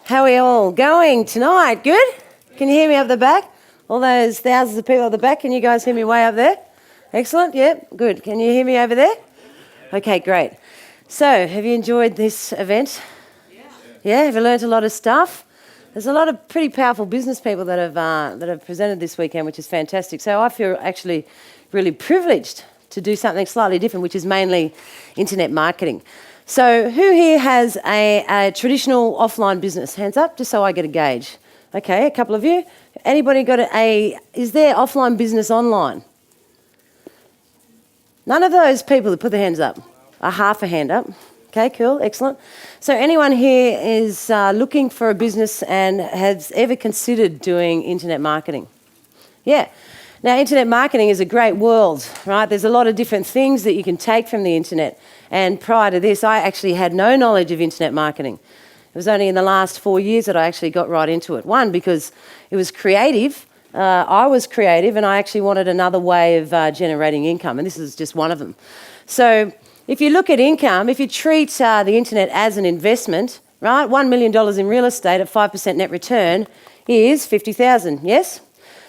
How are we all going tonight? Good? Can you hear me up the back? All those thousands of people at the back, can you guys hear me way up there? Excellent, yeah, good. Can you hear me over there? Okay, great. So, have you enjoyed this event? Yeah, have you learnt a lot of stuff? There's a lot of pretty powerful business people that have presented this weekend, which is fantastic. So I feel actually really privileged to do something slightly different, which is mainly internet marketing. So who here has a traditional offline business? Hands up, just so I get a gauge. Okay, a couple of you. Anybody got is there offline business online? None of those people that put their hands up. Half a hand up. Okay, cool, excellent. So anyone here is looking for a business and has ever considered doing internet marketing? Yeah. Now, internet marketing is a great world, right? There's a lot of different things that you can take from the internet. And prior to this, I actually had no knowledge of internet marketing. It was only in the last 4 years that I actually got right into it. One, because it was creative. I was creative and I actually wanted another way of generating income, and this is just one of them. So if you look at income, if you treat the internet as an investment, right, $1 million in real estate at 5% net return is $50,000, yes?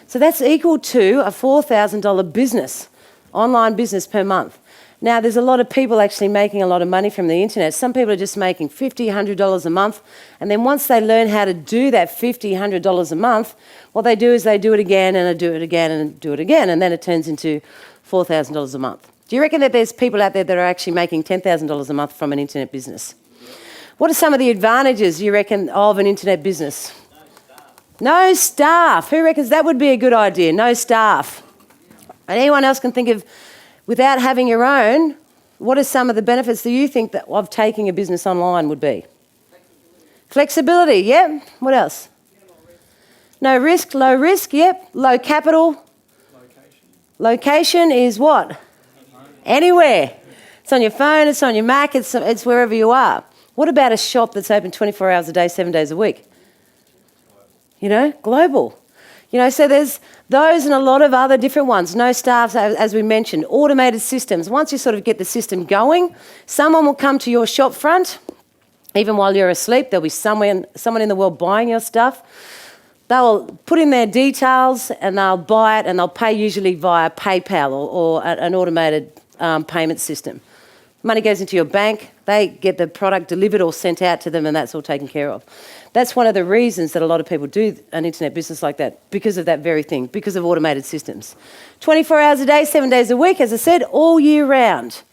So that's equal to a $4,000 business, online business per month. Now, there's a lot of people actually making a lot of money from the internet. Some people are just making $50, $100 a month, and then once they learn how to do that $50, $100 a month, what they do is they do it again and do it again and do it again, and then it turns into $4,000 a month. Do you reckon that there's people out there that are actually making $10,000 a month from an internet business? What are some of the advantages, you reckon, of an internet business? No staff. Who reckons that would be a good idea? No staff. And anyone else can think of, without having your own, what are some of the benefits that you think that of taking a business online would be? Flexibility, yep. What else? No risk, low risk, yep. Low capital. Location is what? Anywhere. It's on your phone, it's on your Mac, it's wherever you are. What about a shop that's open 24 hours a day, 7 days a week? You know, global. You know, so there's those and a lot of other different ones. No staff, as we mentioned. Automated systems. Once you sort of get the system going, someone will come to your shop front, even while you're asleep. There'll be someone in the world buying your stuff. They'll put in their details and they'll buy it, and they'll pay usually via PayPal or an automated payment system. Money goes into your bank, they get the product delivered or sent out to them, and that's all taken care of. That's one of the reasons that a lot of people do an internet business like that, because of that very thing, because of automated systems. 24 hours a day, 7 days a week, as I said, all year round,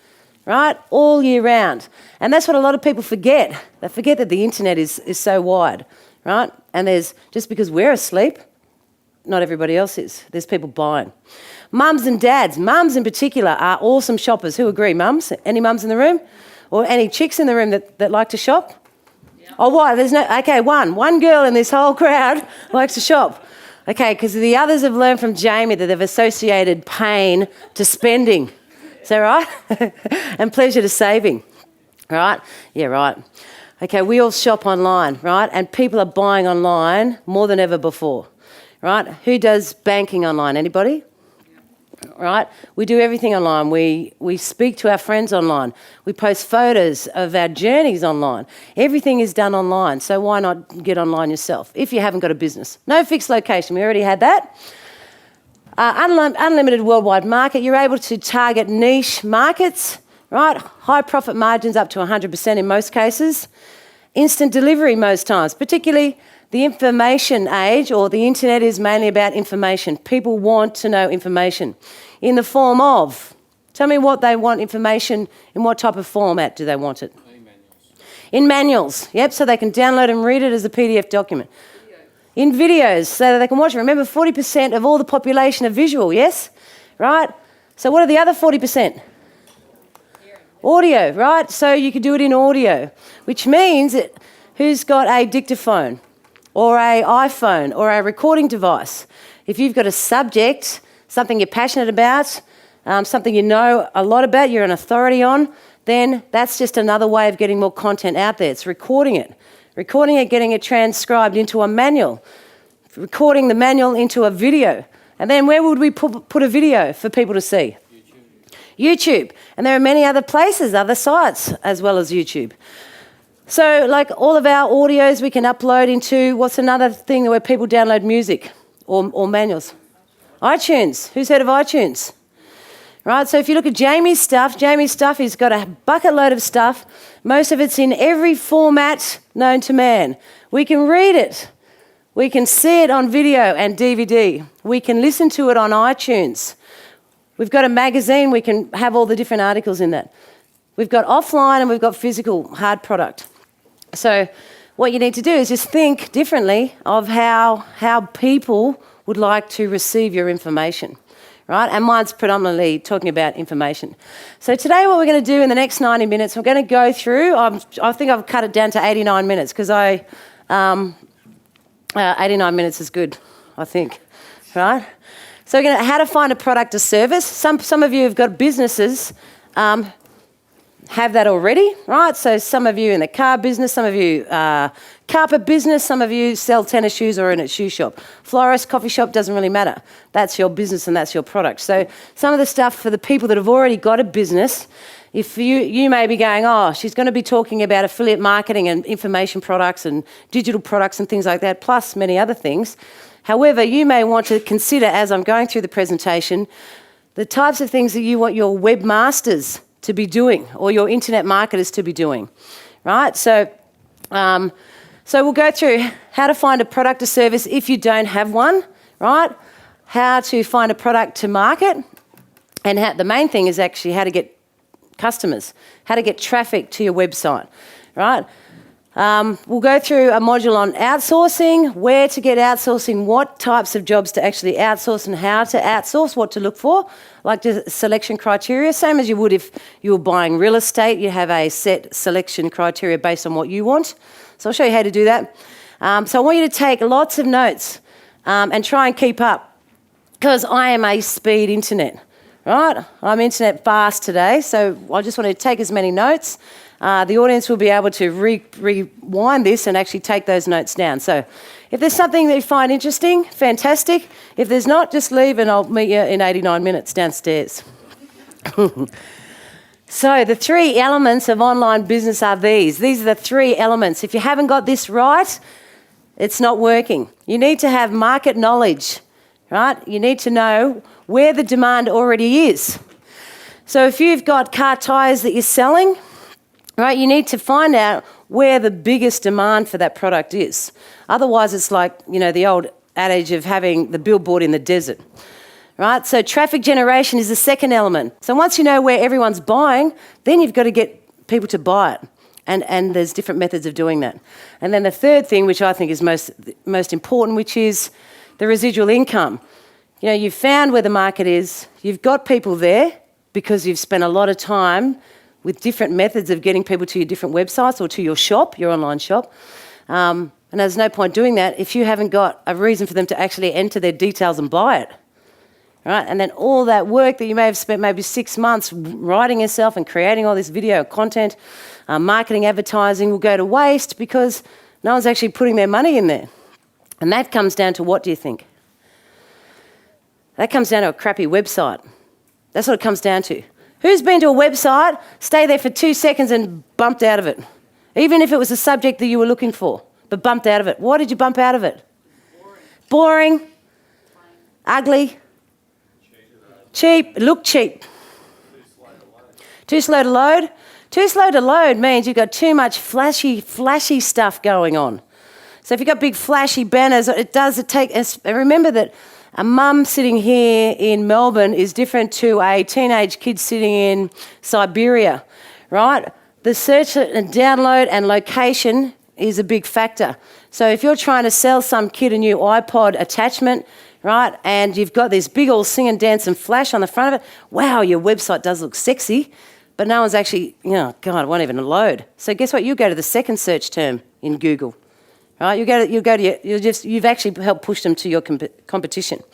right? All year round. And that's what a lot of people forget. They forget that the internet is so wide, right? And there's, just because we're asleep, not everybody else is. There's people buying. Mums and dads, mums in particular, are awesome shoppers. Who agree, mums? Any mums in the room? Or any chicks in the room that like to shop? Yeah. Oh, what? There's no... Okay, one girl in this whole crowd likes to shop. Okay, because the others have learned from Jamie that they've associated pain to spending. Is that right? And pleasure to saving. Right? Yeah, right. Okay, we all shop online, right? And people are buying online more than ever before, right? Who does banking online? Anybody? Right? We do everything online. We speak to our friends online. We post photos of our journeys online. Everything is done online, so why not get online yourself if you haven't got a business? No fixed location. We already had that. Unlimited worldwide market. You're able to target niche markets, right? High profit margins up to 100% in most cases. Instant delivery most times, particularly the information age, or the internet is mainly about information. People want to know information in the form of, tell me what they want information, in what type of format do they want it? In manuals, yep, so they can download and read it as a PDF document. In videos, so that they can watch it. Remember, 40% of all the population are visual, yes? Right? So what are the other 40%? Audio, right? So you could do it in audio, which means that who's got a dictaphone? Or an iPhone, or a recording device. If you've got a subject, something you're passionate about, something you know a lot about, you're an authority on, then that's just another way of getting more content out there. It's recording it, getting it transcribed into a manual, recording the manual into a video. And then where would we put a video for people to see? YouTube. And there are many other places, other sites, as well as YouTube. So like all of our audios we can upload into, what's another thing where people download music or manuals? iTunes. Who's heard of iTunes? Right, so if you look at Jamie's stuff, he's got a bucket load of stuff. Most of it's in every format known to man. We can read it. We can see it on video and DVD. We can listen to it on iTunes. We've got a magazine, we can have all the different articles in that. We've got offline and we've got physical hard product. So what you need to do is just think differently of how people would like to receive your information. Right? And mine's predominantly talking about information. So today what we're going to do in the next 90 minutes, we're going to go through, I think I've cut it down to 89 minutes because 89 minutes is good, I think, right? So we're going to how to find a product or service. Some of you have got businesses have that already, right? So some of you in the car business, some of you carpet business, some of you sell tennis shoes or in a shoe shop. Florist, coffee shop, doesn't really matter. That's your business and that's your product. So some of the stuff for the people that have already got a business, if you may be going, oh, she's going to be talking about affiliate marketing and information products and digital products and things like that, plus many other things. However, you may want to consider, as I'm going through the presentation, the types of things that you want your webmasters to be doing or your internet marketers to be doing, right? So we'll go through how to find a product or service if you don't have one, right? How to find a product to market, and the main thing is actually how to get customers, how to get traffic to your website, right? We'll go through a module on outsourcing, where to get outsourcing, what types of jobs to actually outsource and how to outsource, what to look for, like the selection criteria, same as you would if you were buying real estate. You have a set selection criteria based on what you want. So I'll show you how to do that. So I want you to take lots of notes and try and keep up, because I am a speed internet, right? I'm internet fast today, so I just want to take as many notes. The audience will be able to rewind this and actually take those notes down. So if there's something that you find interesting, fantastic. If there's not, just leave and I'll meet you in 89 minutes downstairs. So the three elements of online business are these. These are the three elements. If you haven't got this right, it's not working. You need to have market knowledge, right? You need to know where the demand already is. So if you've got car tyres that you're selling, right, you need to find out where the biggest demand for that product is. Otherwise, it's like, the old adage of having the billboard in the desert, right? So traffic generation is the second element. So once you know where everyone's buying, then you've got to get people to buy it. And there's different methods of doing that. And then the third thing, which I think is most important, which is the residual income. You've found where the market is. You've got people there because you've spent a lot of time with different methods of getting people to your different websites or to your shop, your online shop. And there's no point doing that if you haven't got a reason for them to actually enter their details and buy it. Right? And then all that work that you may have spent maybe 6 months writing yourself and creating all this video content, marketing, advertising will go to waste because no one's actually putting their money in there. And that comes down to what do you think? That comes down to a crappy website. That's what it comes down to. Who's been to a website, stay there for 2 seconds and bumped out of it? Even if it was a subject that you were looking for, but bumped out of it. Why did you bump out of it? Boring. Ugly. Cheap. Look cheap. Too slow to load. Too slow to load means you've got too much flashy stuff going on. So if you've got big flashy banners, it take, and remember that a mum sitting here in Melbourne is different to a teenage kid sitting in Siberia, right? The search and download and location is a big factor. So if you're trying to sell some kid a new iPod attachment, right, and you've got this big old sing and dance and flash on the front of it, wow, your website does look sexy, but no one's actually, God, it won't even load. So guess what? You go to the second search term in Google. Right, you've actually helped push them to your competition.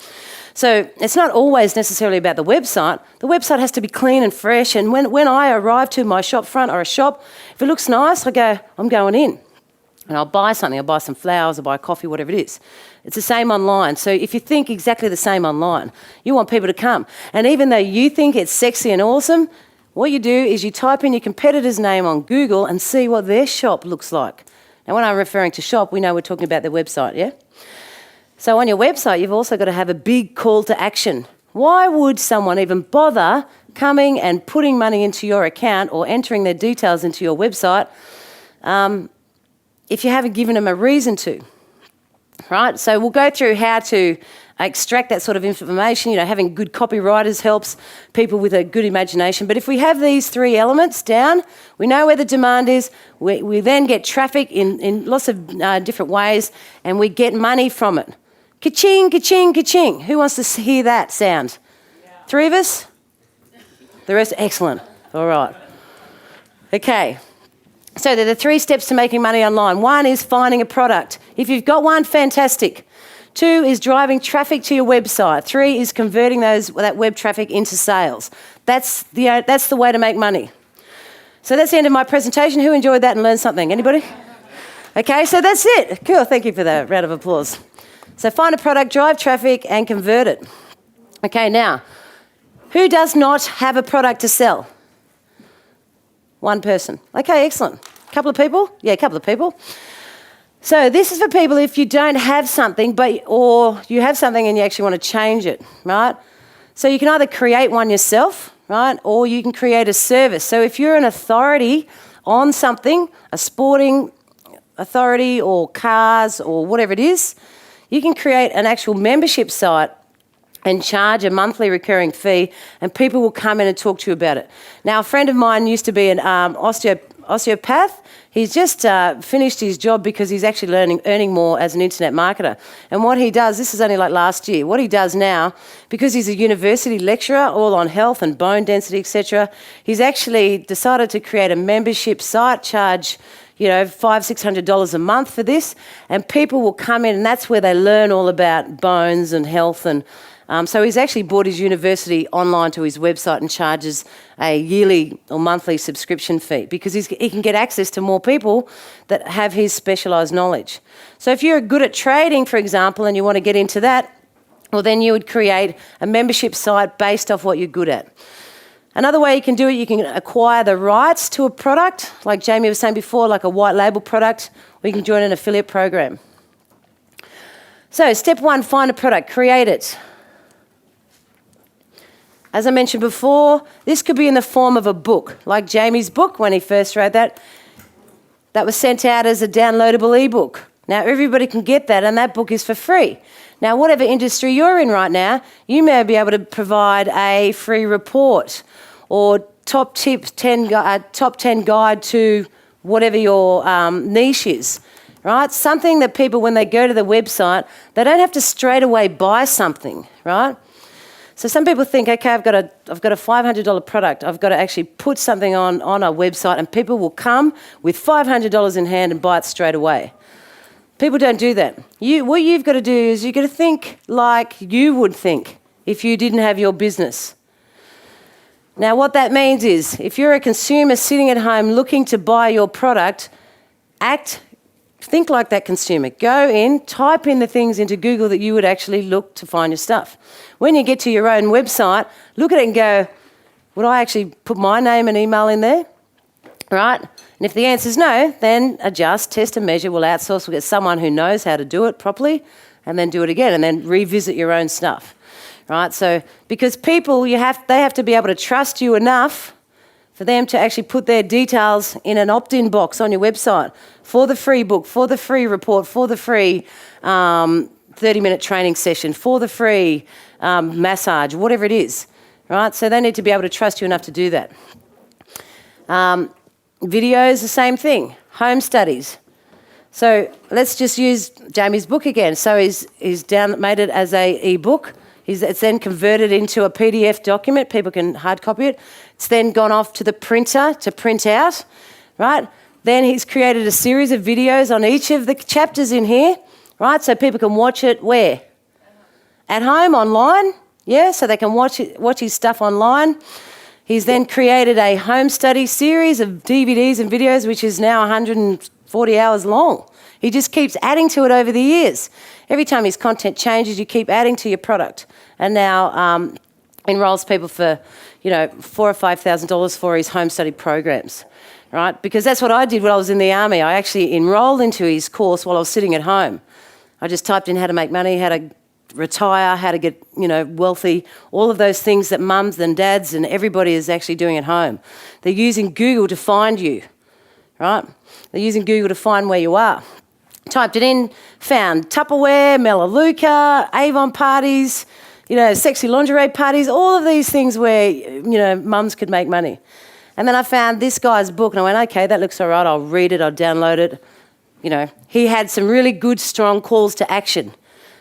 So it's not always necessarily about the website. The website has to be clean and fresh. And when I arrive to my shop front or a shop, if it looks nice, I go, I'm going in. And I'll buy something. I'll buy some flowers, I'll buy coffee, whatever it is. It's the same online. So if you think exactly the same online, you want people to come. And even though you think it's sexy and awesome, what you do is you type in your competitor's name on Google and see what their shop looks like. Now, when I'm referring to shop, we know we're talking about their website, yeah? So on your website, you've also got to have a big call to action. Why would someone even bother coming and putting money into your account or entering their details into your website if you haven't given them a reason to, right? So we'll go through how to extract that sort of information. Having good copywriters helps people with a good imagination. But if we have these three elements down, we know where the demand is, we then get traffic in lots of different ways, and we get money from it. Ka-ching, ka-ching, ka-ching. Who wants to hear that sound? Yeah. 3 of us? The rest? Excellent. All right. Okay. So there are the 3 steps to making money online. 1 is finding a product. If you've got one, fantastic. 2 is driving traffic to your website. 3 is converting that web traffic into sales. That's the way to make money. So that's the end of my presentation. Who enjoyed that and learned something? Anybody? Okay, so that's it. Cool. Thank you for that round of applause. So find a product, drive traffic, and convert it. Okay, now, who does not have a product to sell? 1 person. Okay, excellent. A couple of people? Yeah, a couple of people. So this is for people if you don't have something, or you have something and you actually want to change it, right? So you can either create one yourself, right, or you can create a service. So if you're an authority on something, a sporting authority or cars or whatever it is, you can create an actual membership site and charge a monthly recurring fee, and people will come in and talk to you about it. Now, a friend of mine used to be an osteopath. He's just finished his job because he's actually earning more as an internet marketer. And what he does, this is only like last year, what he does now, because he's a university lecturer all on health and bone density, etc., he's actually decided to create a membership site, charge $500-600 a month for this, and people will come in, and that's where they learn all about bones and health. And so he's actually brought his university online to his website and charges a yearly or monthly subscription fee because he can get access to more people that have his specialised knowledge. So if you're good at trading, for example, and you want to get into that, well, then you would create a membership site based off what you're good at. Another way you can do it, you can acquire the rights to a product, like Jamie was saying before, like a white label product, or you can join an affiliate program. So step 1, find a product, create it. As I mentioned before, this could be in the form of a book, like Jamie's book when he first wrote that. That was sent out as a downloadable ebook. Now everybody can get that, and that book is for free. Now, whatever industry you're in right now, you may be able to provide a free report or top 10 guide to whatever your niche is, right? Something that people, when they go to the website, they don't have to straight away buy something, right? So some people think, okay, I've got a $500 product. I've got to actually put something on a website, and people will come with $500 in hand and buy it straight away. People don't do that. What you've got to do is you've got to think like you would think if you didn't have your business. Now, what that means is if you're a consumer sitting at home looking to buy your product, think like that consumer. Go in, type in the things into Google that you would actually look to find your stuff. When you get to your own website, look at it and go, would I actually put my name and email in there? Right? And if the answer is no, then adjust, test and measure. We'll outsource. We'll get someone who knows how to do it properly and then do it again and then revisit your own stuff. Right? So because people, they have to be able to trust you enough for them to actually put their details in an opt-in box on your website for the free book, for the free report, for the free 30-minute training session, for the free massage, whatever it is. Right? So they need to be able to trust you enough to do that. Videos, the same thing. Home studies. So let's just use Jamie's book again. So he's made it as a e-book. It's then converted into a PDF document. People can hard copy it. It's then gone off to the printer to print out, right? Then he's created a series of videos on each of the chapters in here, right? So people can watch it where? At home, online. Yeah, so they can watch his stuff online. He's then created a home study series of DVDs and videos, which is now 140 hours long. He just keeps adding to it over the years. Every time his content changes, you keep adding to your product. And now enrolls people for, $4,000 or $5,000 for his home study programs, right? Because that's what I did when I was in the army. I actually enrolled into his course while I was sitting at home. I just typed in how to make money, how to retire, how to get, wealthy, all of those things that mums and dads and everybody is actually doing at home. They're using Google to find you, right? They're using Google to find where you are. Typed it in, found Tupperware, Melaleuca, Avon parties, sexy lingerie parties, all of these things where, mums could make money. And then I found this guy's book and I went, okay, that looks all right, I'll read it, I'll download it. He had some really good, strong calls to action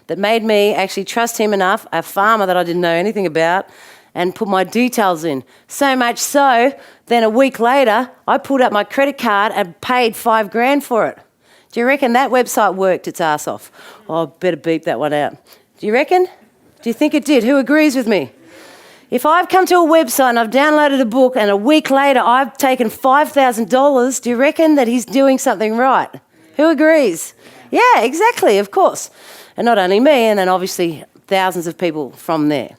that made me actually trust him enough, a farmer that I didn't know anything about, and put my details in. So much so, then a week later, I pulled out my credit card and paid $5,000 for it. Do you reckon that website worked its ass off? Oh, I better beep that one out. Do you reckon? Do you think it did? Who agrees with me? If I've come to a website and I've downloaded a book and a week later I've taken $5,000, do you reckon that he's doing something right? Who agrees? Yeah, exactly, of course. And not only me, and then obviously thousands of people from there.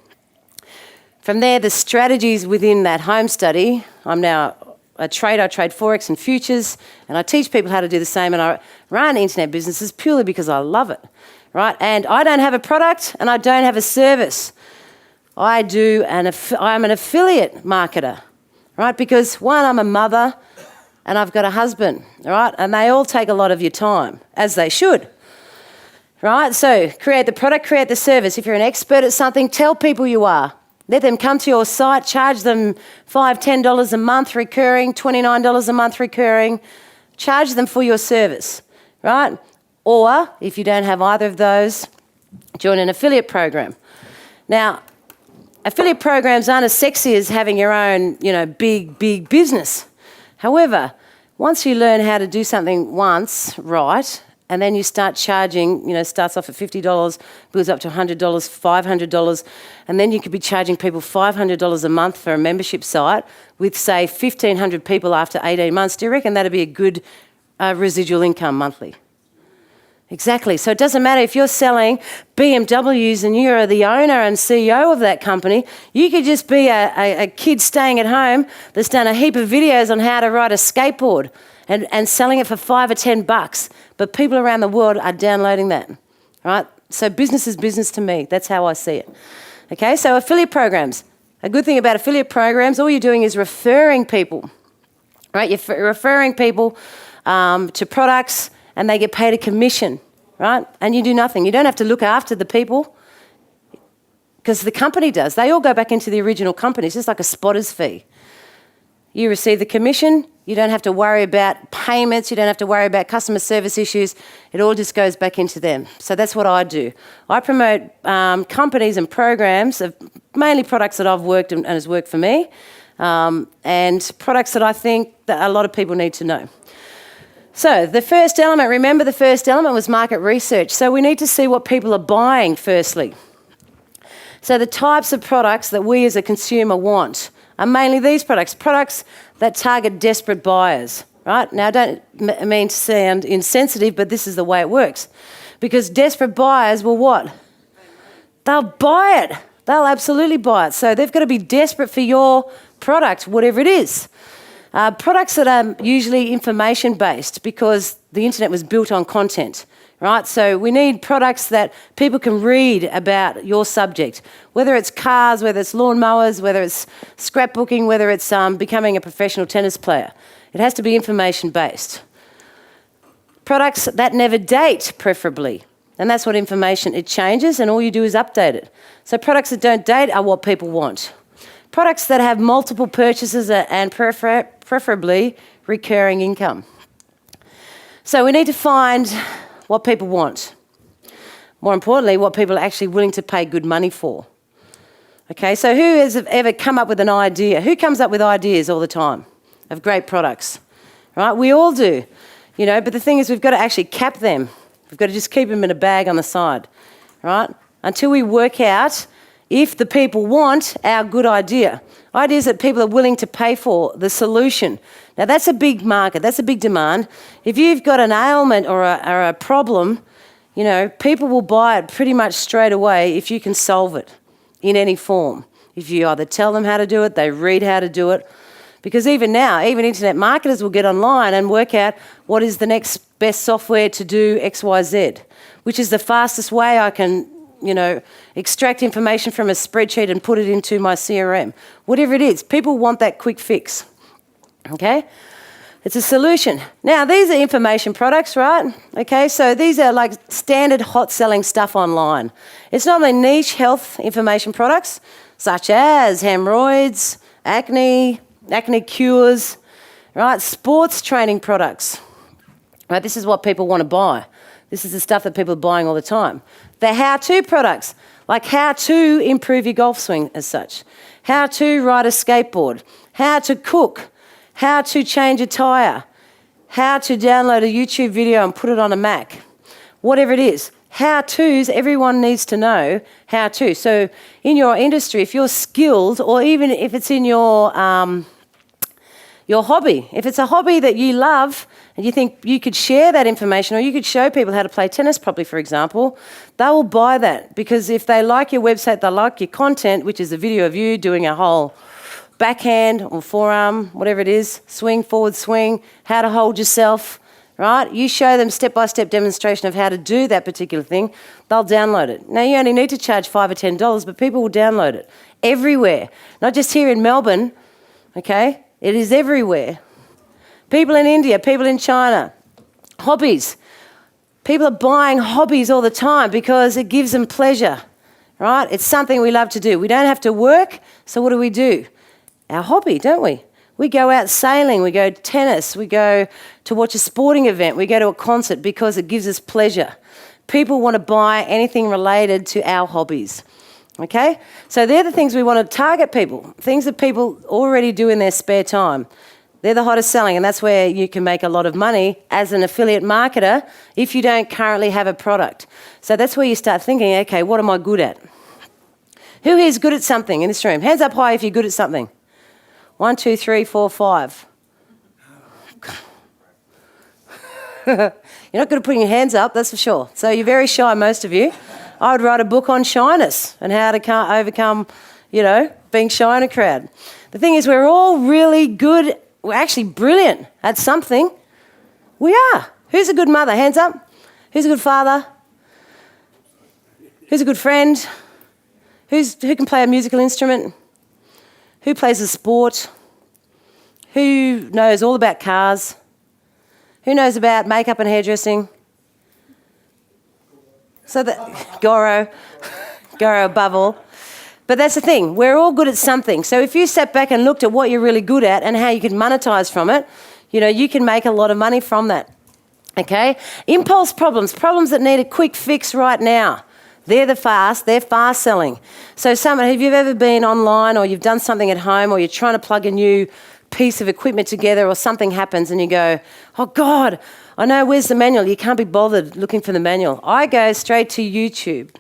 From there, the strategies within that home study, I'm now a trader, I trade Forex and futures, and I teach people how to do the same, and I run internet businesses purely because I love it, right? And I don't have a product and I don't have a service. I'm an affiliate marketer, right? Because one, I'm a mother and I've got a husband, right? And they all take a lot of your time, as they should. Right, so create the product, create the service. If you're an expert at something, tell people you are. Let them come to your site, charge them $5, $10 a month recurring, $29 a month recurring. Charge them for your service, right? Or, if you don't have either of those, join an affiliate program. Now, affiliate programs aren't as sexy as having your own, big business. However, once you learn how to do something once right, and then you start charging, starts off at $50, builds up to $100, $500, and then you could be charging people $500 a month for a membership site with, say, 1,500 people after 18 months. Do you reckon that'd be a good residual income monthly? Exactly. So it doesn't matter if you're selling BMWs and you're the owner and CEO of that company. You could just be a kid staying at home that's done a heap of videos on how to ride a skateboard and selling it for $5 or $10. But people around the world are downloading that, right? So business is business to me. That's how I see it. Okay, so affiliate programs. A good thing about affiliate programs, all you're doing is referring people, right? You're referring people to products and they get paid a commission, right? And you do nothing. You don't have to look after the people because the company does. They all go back into the original company. It's just like a spotter's fee. You receive the commission. You don't have to worry about payments. You don't have to worry about customer service issues. It all just goes back into them. So that's what I do. I promote companies and programs of mainly products that I've worked and has worked for me, and products that I think that a lot of people need to know. So the first element, remember the first element was market research. So we need to see what people are buying firstly. So the types of products that we as a consumer want are mainly these products that target desperate buyers, right? Now, I don't mean to sound insensitive, but this is the way it works. Because desperate buyers will what? They'll buy it. They'll absolutely buy it. So they've got to be desperate for your product, whatever it is. Products that are usually information-based because the internet was built on content, right? So we need products that people can read about your subject, whether it's cars, whether it's lawnmowers, whether it's scrapbooking, whether it's becoming a professional tennis player. It has to be information-based. Products that never date, preferably. And that's what information, it changes and all you do is update it. So products that don't date are what people want. Products that have multiple purchases and preferably recurring income. So we need to find what people want. More importantly, what people are actually willing to pay good money for. Okay, so who has ever come up with an idea? Who comes up with ideas all the time of great products? Right, we all do. But the thing is we've got to actually cap them. We've got to just keep them in a bag on the side, right? Until we work out if the people want our good idea. Ideas that people are willing to pay for, the solution. Now that's a big market, that's a big demand. If you've got an ailment or a problem, people will buy it pretty much straight away if you can solve it in any form. If you either tell them how to do it, they read how to do it. Because even now, even internet marketers will get online and work out what is the next best software to do X, Y, Z, which is the fastest way I can, extract information from a spreadsheet and put it into my CRM. Whatever it is, people want that quick fix. Okay? It's a solution. Now, these are information products, right? Okay, so these are like standard hot selling stuff online. It's not only niche health information products, such as hemorrhoids, acne cures, right? Sports training products, right? This is what people want to buy. This is the stuff that people are buying all the time. The how-to products, like how to improve your golf swing as such, how to ride a skateboard, how to cook, how to change a tyre, how to download a YouTube video and put it on a Mac, whatever it is. How-tos, everyone needs to know how to. So in your industry, if you're skilled, or even if it's in your hobby, if it's a hobby that you love and you think you could share that information, or you could show people how to play tennis properly, for example, they will buy that, because if they like your website, they like your content, which is a video of you doing a whole backhand or forearm, whatever it is, swing, forward swing, how to hold yourself, right? You show them step-by-step demonstration of how to do that particular thing, they'll download it. Now, you only need to charge $5 or $10, but people will download it everywhere, not just here in Melbourne, okay? It is everywhere. People in India, people in China, hobbies. People are buying hobbies all the time because it gives them pleasure, right? It's something we love to do. We don't have to work, so what do? Our hobby, don't we? We go out sailing, we go tennis, we go to watch a sporting event, we go to a concert because it gives us pleasure. People want to buy anything related to our hobbies, okay? So they're the things we want to target people, things that people already do in their spare time. They're the hottest selling, and that's where you can make a lot of money as an affiliate marketer if you don't currently have a product. So that's where you start thinking, okay, what am I good at? Who here is good at something in this room? Hands up high if you're good at something. 1, 2, 3, 4, 5. You're not good at putting your hands up, that's for sure. So you're very shy, most of you. I would write a book on shyness and how to overcome, being shy in a crowd. The thing is, we're all really good, we're actually brilliant at something. We are. Who's a good mother? Hands up. Who's a good father? Who's a good friend? Who can play a musical instrument? Who plays a sport? Who knows all about cars? Who knows about makeup and hairdressing? So that Goro above all. But that's the thing, we're all good at something. So if you sat back and looked at what you're really good at and how you can monetize from it, you can make a lot of money from that. Okay? Impulse problems that need a quick fix right now. They're fast selling. So have you ever been online, or you've done something at home, or you're trying to plug a new piece of equipment together, or something happens and you go, oh God, I know, where's the manual? You can't be bothered looking for the manual. I go straight to YouTube,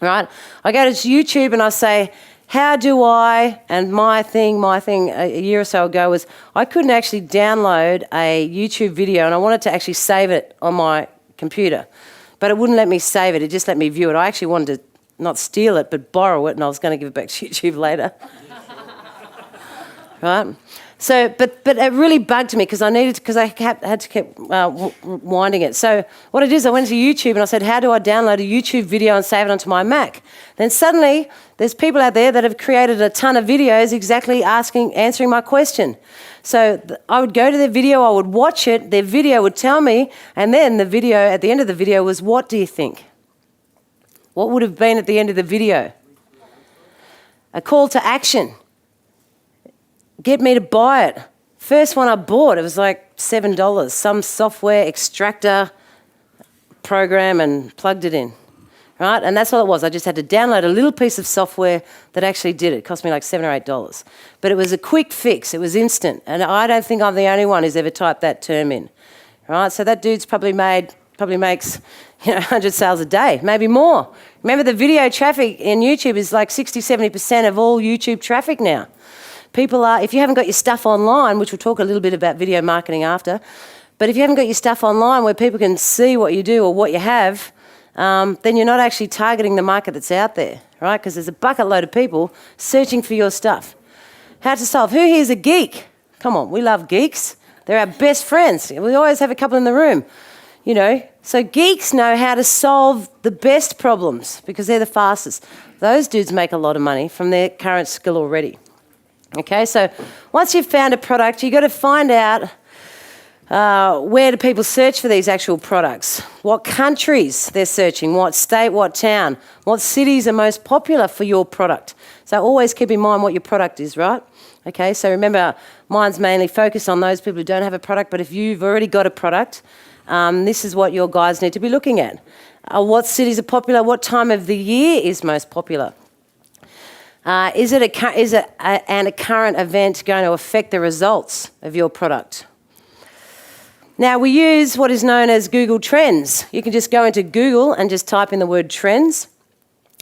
right? I go to YouTube and I say, how do I, and my thing a year or so ago was I couldn't actually download a YouTube video, and I wanted to actually save it on my computer. But it wouldn't let me save it, it just let me view it. I actually wanted to not steal it, but borrow it, and I was going to give it back to YouTube later. Right? So, but it really bugged me because I had to keep winding it. So what I did is I went to YouTube and I said, how do I download a YouTube video and save it onto my Mac? Then suddenly there's people out there that have created a ton of videos exactly answering my question. So I would go to their video, I would watch it, their video would tell me, and then the video, at the end of the video was, what do you think? What would have been at the end of the video? A call to action. Get me to buy it. First one I bought, it was like $7, some software extractor program, and plugged it in. Right? And that's all it was. I just had to download a little piece of software that actually did it. It cost me like $7 or $8. But it was a quick fix. It was instant. And I don't think I'm the only one who's ever typed that term in. Right? So that dude's probably makes 100 sales a day, maybe more. Remember, the video traffic in YouTube is like 60-70% of all YouTube traffic now. People are, if you haven't got your stuff online, which we'll talk a little bit about video marketing after, but if you haven't got your stuff online where people can see what you do or what you have, then you're not actually targeting the market that's out there, right? Because there's a bucket load of people searching for your stuff. How to solve. Who here is a geek? Come on, we love geeks. They're our best friends. We always have a couple in the room, you know. So geeks know how to solve the best problems because they're the fastest. Those dudes make a lot of money from their current skill already. Okay, so once you've found a product, you've got to find out where do people search for these actual products, what countries they're searching, what state, what town, what cities are most popular for your product. So always keep in mind what your product is, right? Okay, so remember, mine's mainly focused on those people who don't have a product, but if you've already got a product, this is what your guys need to be looking at. What cities are popular, what time of the year is most popular? Is a current event going to affect the results of your product? Now, we use what is known as Google Trends. You can just go into Google and just type in the word trends,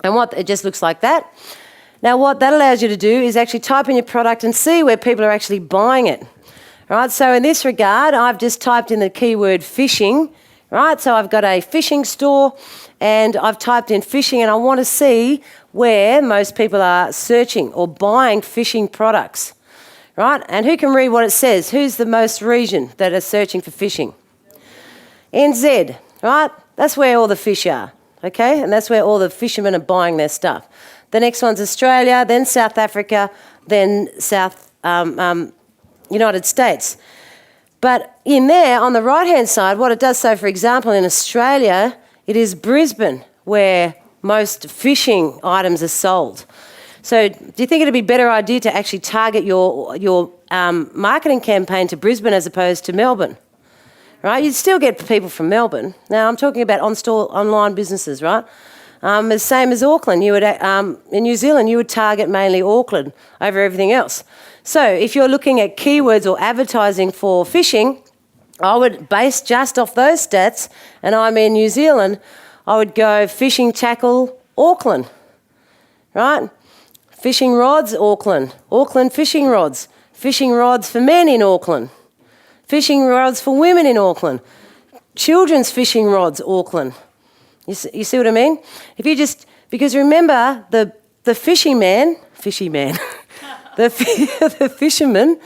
and it just looks like that. Now, what that allows you to do is actually type in your product and see where people are actually buying it. Right, so in this regard, I've just typed in the keyword fishing, right? So I've got a fishing store and I've typed in fishing and I want to see where most people are searching or buying fishing products, right? And who can read what it says? Who's the most region that are searching for fishing? NZ, right? That's where all the fish are, okay? And that's where all the fishermen are buying their stuff. The next one's Australia, then South Africa, then United States. But in there, on the right-hand side, what it does, so for example, in Australia, it is Brisbane where most fishing items are sold. So do you think it'd be a better idea to actually target your marketing campaign to Brisbane as opposed to Melbourne? Right? You'd still get people from Melbourne. Now, I'm talking about online businesses, right? The same as Auckland. You would in New Zealand, you would target mainly Auckland over everything else. So if you're looking at keywords or advertising for fishing, I would base just off those stats, and I'm in New Zealand, I would go fishing tackle, Auckland, right? Fishing rods, Auckland. Auckland fishing rods for men in Auckland. Fishing rods for women in Auckland. Children's fishing rods, Auckland. You see what I mean? If you just, because remember, the fisherman, the fisherman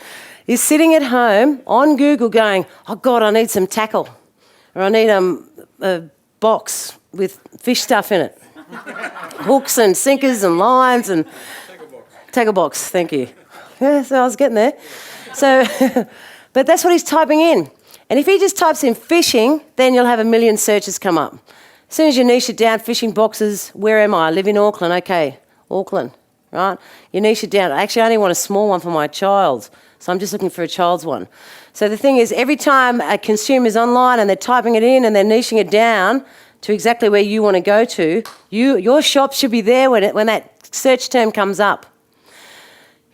is sitting at home on Google going, oh God, I need some tackle, or I need a box with fish stuff in it. Hooks and sinkers and lines and... Tackle box, thank you. Yeah, so I was getting there. So, but that's what he's typing in. And if he just types in fishing, then you'll have 1 million searches come up. As soon as you niche it down, fishing boxes, where am I? I live in Auckland, okay, Auckland, right? You niche it down. Actually, I only want a small one for my child, so I'm just looking for a child's one. So the thing is, every time a consumer's online and they're typing it in and they're niching it down to exactly where you want to go to, your shop should be there when that search term comes up.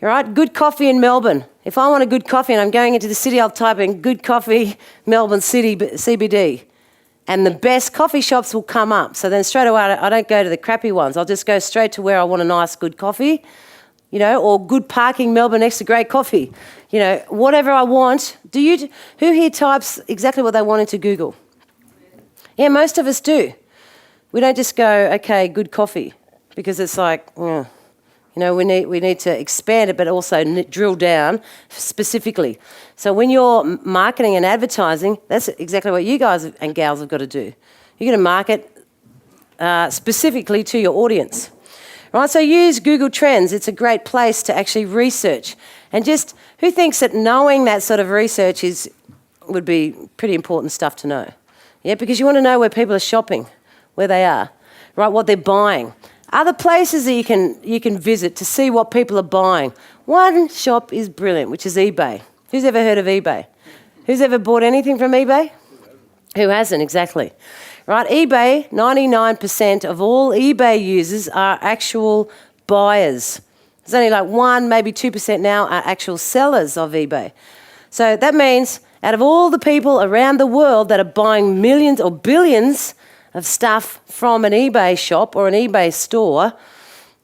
All right, good coffee in Melbourne. If I want a good coffee and I'm going into the city, I'll type in good coffee, Melbourne City, CBD. And the best coffee shops will come up. So then straight away, I don't go to the crappy ones. I'll just go straight to where I want a nice, good coffee, you know, or good parking, Melbourne next to great coffee. You know, whatever I want. Who here types exactly what they want into Google? Yeah, most of us do. We don't just go, okay, good coffee, because it's like, you know, we need to expand it, but also drill down specifically. So when you're marketing and advertising, that's exactly what you guys and gals have got to do. You're going to market specifically to your audience. Right, so use Google Trends. It's a great place to actually research. And just, who thinks that knowing that sort of research would be pretty important stuff to know? Yeah, because you want to know where people are shopping, where they are, right, what they're buying. Other places that you can visit to see what people are buying. One shop is brilliant, which is eBay. Who's ever heard of eBay? Who's ever bought anything from eBay? Who hasn't, exactly. Right, eBay, 99% of all eBay users are actual buyers. There's only like 1, maybe 2% now are actual sellers of eBay. So that means out of all the people around the world that are buying millions or billions of stuff from an eBay shop or an eBay store,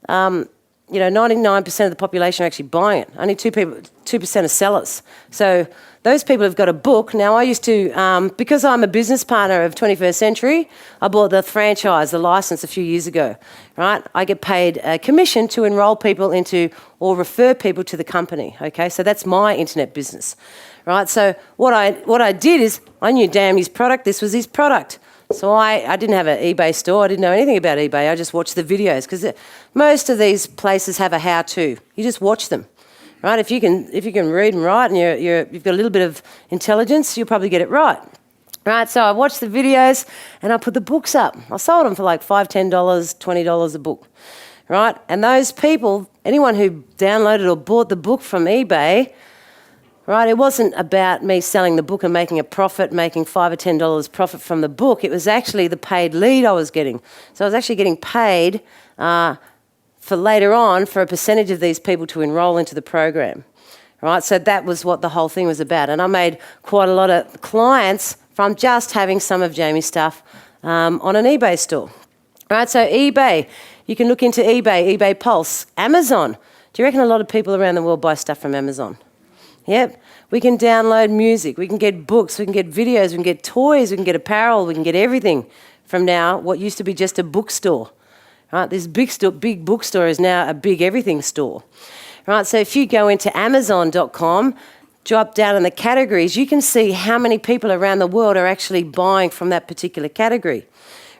99% of the population are actually buying it. Only 2% are sellers. So those people have got a book. Now, I used to, because I'm a business partner of 21st Century, I bought the franchise, the license a few years ago, right? I get paid a commission to enrol people into or refer people to the company, okay? So that's my internet business, right? So what I did is I knew his product, this was his product. So I didn't have an eBay store. I didn't know anything about eBay. I just watched the videos because most of these places have a how-to. You just watch them, right? If you can read and write and you've got a little bit of intelligence, you'll probably get it right. Right, so I watched the videos and I put the books up. I sold them for like $5, $10, $20 a book, right? And those people, anyone who downloaded or bought the book from eBay, right, it wasn't about me selling the book and making a profit, making $5 or $10 profit from the book. It was actually the paid lead I was getting. So I was actually getting paid for later on for a percentage of these people to enrol into the program, right? So that was what the whole thing was about. And I made quite a lot of clients from just having some of Jamie's stuff on an eBay store, right? So eBay, you can look into eBay Pulse, Amazon. Do you reckon a lot of people around the world buy stuff from Amazon? Yep. We can download music, we can get books, we can get videos, we can get toys, we can get apparel, we can get everything from now what used to be just a bookstore. Right? This big bookstore is now a big everything store. Right? So if you go into Amazon.com, drop down in the categories, you can see how many people around the world are actually buying from that particular category.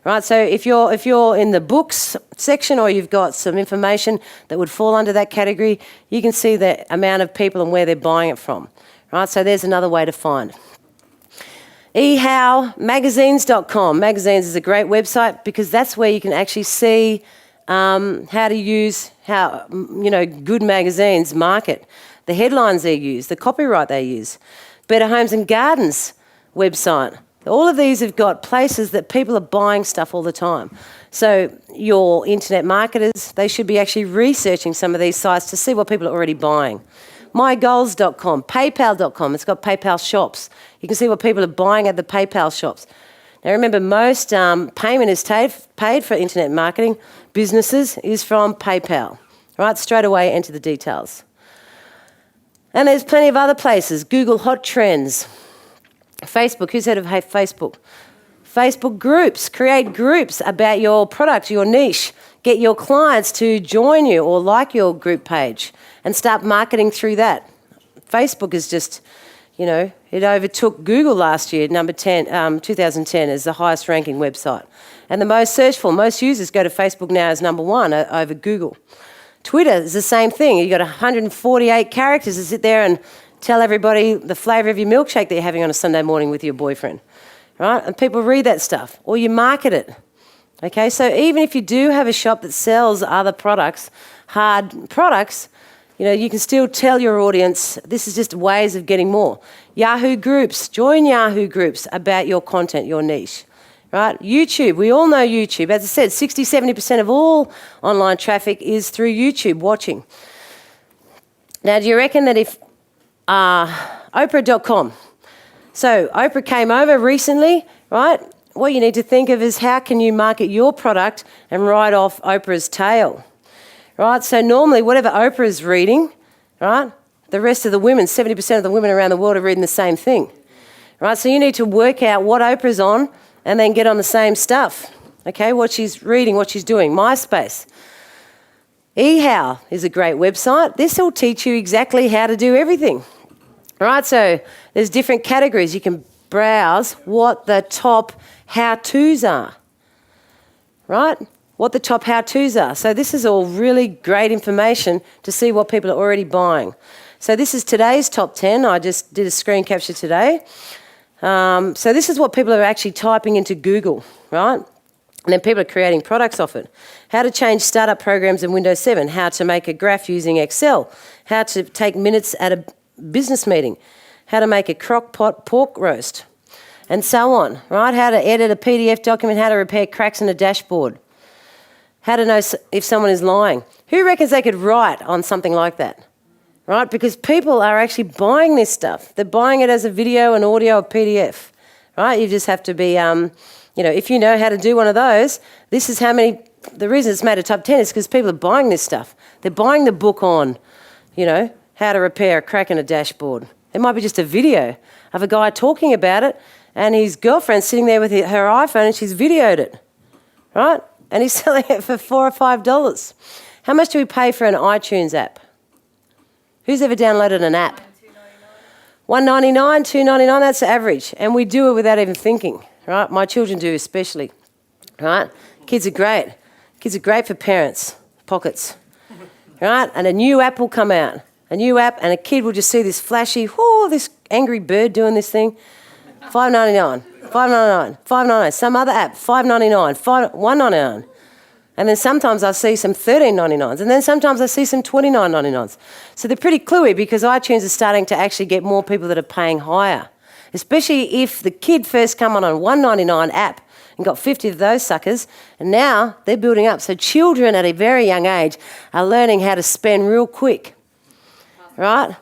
Right, so if you're in the books section or you've got some information that would fall under that category, you can see the amount of people and where they're buying it from. Right, so there's another way to find. Magazines.com. Magazines is a great website because that's where you can actually see how to use good magazines market, the headlines they use, the copyright they use. Better Homes and Gardens website. All of these have got places that people are buying stuff all the time. So your internet marketers, they should be actually researching some of these sites to see what people are already buying. MyGoals.com, PayPal.com, it's got PayPal shops. You can see what people are buying at the PayPal shops. Now remember, most payment is paid for internet marketing businesses is from PayPal. Right, straight away enter the details. And there's plenty of other places, Google Hot Trends. Facebook, who's heard of Facebook? Facebook groups, create groups about your product, your niche. Get your clients to join you or like your group page and start marketing through that. Facebook is just, it overtook Google last year, number 10, 2010 as the highest ranking website. And the most searched for, most users go to Facebook now as number 1 over Google. Twitter is the same thing. You've got 148 characters to sit there and tell everybody the flavour of your milkshake that you're having on a Sunday morning with your boyfriend, right? And people read that stuff, or you market it, okay? So even if you do have a shop that sells other products, hard products, you can still tell your audience this is just ways of getting more. Yahoo groups, join Yahoo groups about your content, your niche, right? YouTube, we all know YouTube. As I said, 60-70% of all online traffic is through YouTube watching. Now, do you reckon that if Oprah.com. So Oprah came over recently, right? What you need to think of is how can you market your product and ride off Oprah's tail, right? So normally whatever Oprah is reading, right, the rest of the women, 70% of the women around the world are reading the same thing, right? So you need to work out what Oprah's on and then get on the same stuff, okay? What she's reading, what she's doing. MySpace. eHow is a great website. This will teach you exactly how to do everything. Right, so there's different categories. You can browse what the top how-tos are, right? What the top how-tos are. So this is all really great information to see what people are already buying. So this is today's top 10. I just did a screen capture today. So this is what people are actually typing into Google, right? And then people are creating products off it. How to change startup programs in Windows 7. How to make a graph using Excel. How to take minutes at a business meeting, how to make a crock pot pork roast, and so on, right? How to edit a PDF document, how to repair cracks in a dashboard, how to know if someone is lying. Who reckons they could write on something like that, right? Because people are actually buying this stuff. They're buying it as a video, an audio, a PDF, right? You just have to be, if you know how to do one of those, this is how many, the reason it's made a top 10 is because people are buying this stuff. They're buying the book on, how to repair a crack in a dashboard. It might be just a video of a guy talking about it and his girlfriend sitting there with her iPhone and she's videoed it, right? And he's selling it for $4 or $5. How much do we pay for an iTunes app? Who's ever downloaded an app? $1.99, $2.99, that's the average. And we do it without even thinking, right? My children do especially, right? Kids are great. Kids are great for parents' pockets, right? And a new app will come out. A new app, and a kid will just see this flashy, this angry bird doing this thing. $5.99, $5.99, $5.99. Some other app, $5.99, $1.99. And then sometimes I see some $13.99s, and then sometimes I see some $29.99s. So they're pretty cluey because iTunes is starting to actually get more people that are paying higher, especially if the kid first come on a $1.99 app and got 50 of those suckers, and now they're building up. So children at a very young age are learning how to spend real quick. Right?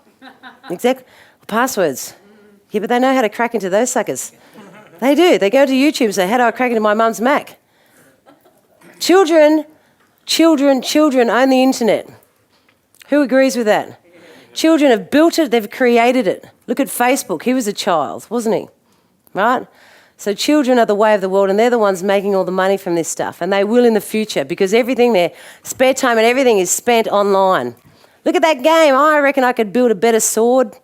Exactly. Passwords. Yeah, but they know how to crack into those suckers. They do. They go to YouTube and say, how do I crack into my mum's Mac? Children own the internet. Who agrees with that? Children have built it, they've created it. Look at Facebook. He was a child, wasn't he? Right? So children are the way of the world, and they're the ones making all the money from this stuff, and they will in the future because everything, their spare time and everything is spent online. Look at that game. I reckon I could build a better sword.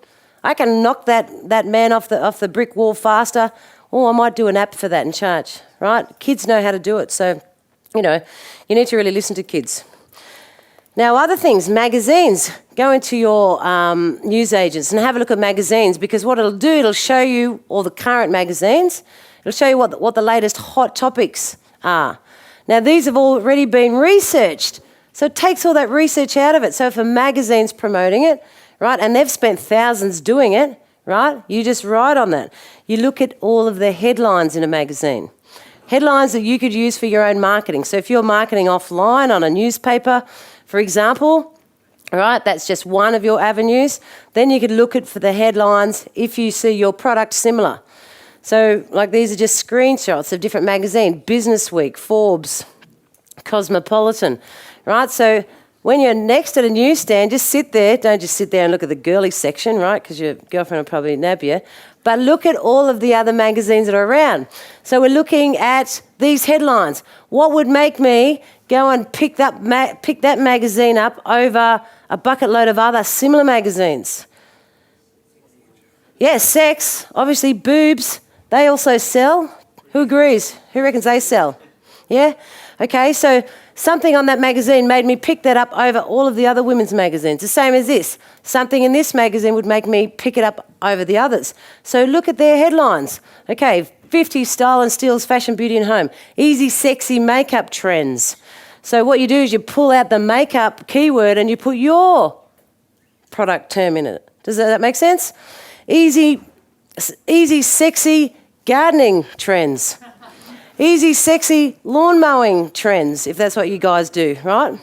I can knock that man off the brick wall faster. I might do an app for that and charge, right? Kids know how to do it. So, you need to really listen to kids. Now, other things, magazines. Go into your newsagents and have a look at magazines, because what it'll do, it'll show you all the current magazines. It'll show you what the latest hot topics are. Now, these have already been researched. So it takes all that research out of it. So if a magazine's promoting it, right, and they've spent thousands doing it, right, you just write on that. You look at all of the headlines in a magazine. Headlines that you could use for your own marketing. So if you're marketing offline on a newspaper, for example, right, that's just one of your avenues. Then you could look for the headlines if you see your product similar. So like these are just screenshots of different magazines, Business Week, Forbes, Cosmopolitan. Right, so when you're next at a newsstand, just sit there. Don't just sit there and look at the girly section, right, because your girlfriend will probably nab you. But look at all of the other magazines that are around. So we're looking at these headlines. What would make me go and pick that magazine up over a bucket load of other similar magazines? Yeah, sex, obviously boobs, they also sell. Who agrees? Who reckons they sell? Yeah? Okay, so something on that magazine made me pick that up over all of the other women's magazines. The same as this. Something in this magazine would make me pick it up over the others. So look at their headlines. Okay, 50 style and steals fashion, beauty and home. Easy, sexy makeup trends. So what you do is you pull out the makeup keyword and you put your product term in it. Does that make sense? Easy, sexy gardening trends. Easy, sexy lawn mowing trends, if that's what you guys do, right?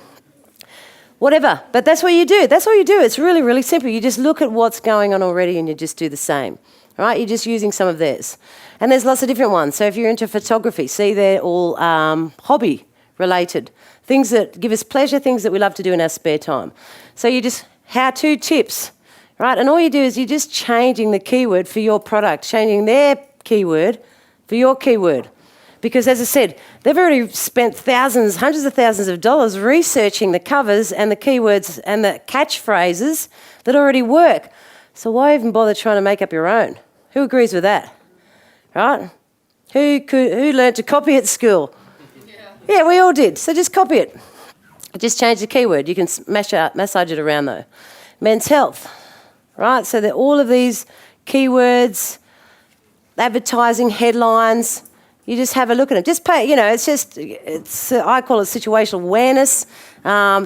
Whatever, but that's what you do. That's all you do. It's really, really simple. You just look at what's going on already and you just do the same, right? You're just using some of theirs. And there's lots of different ones. So if you're into photography, see they're all hobby related. Things that give us pleasure, things that we love to do in our spare time. So you just how-to tips, right? And all you do is you're just changing the keyword for your product, changing their keyword for your keyword. Because as I said, they've already spent thousands, hundreds of thousands of dollars researching the covers and the keywords and the catchphrases that already work. So why even bother trying to make up your own? Who agrees with that? Right? Who learned to copy at school? Yeah, we all did. So just copy it. Just change the keyword. You can massage it around though. Men's health, right? So that all of these keywords, advertising, headlines, you just have a look at it. Just pay, I call it situational awareness,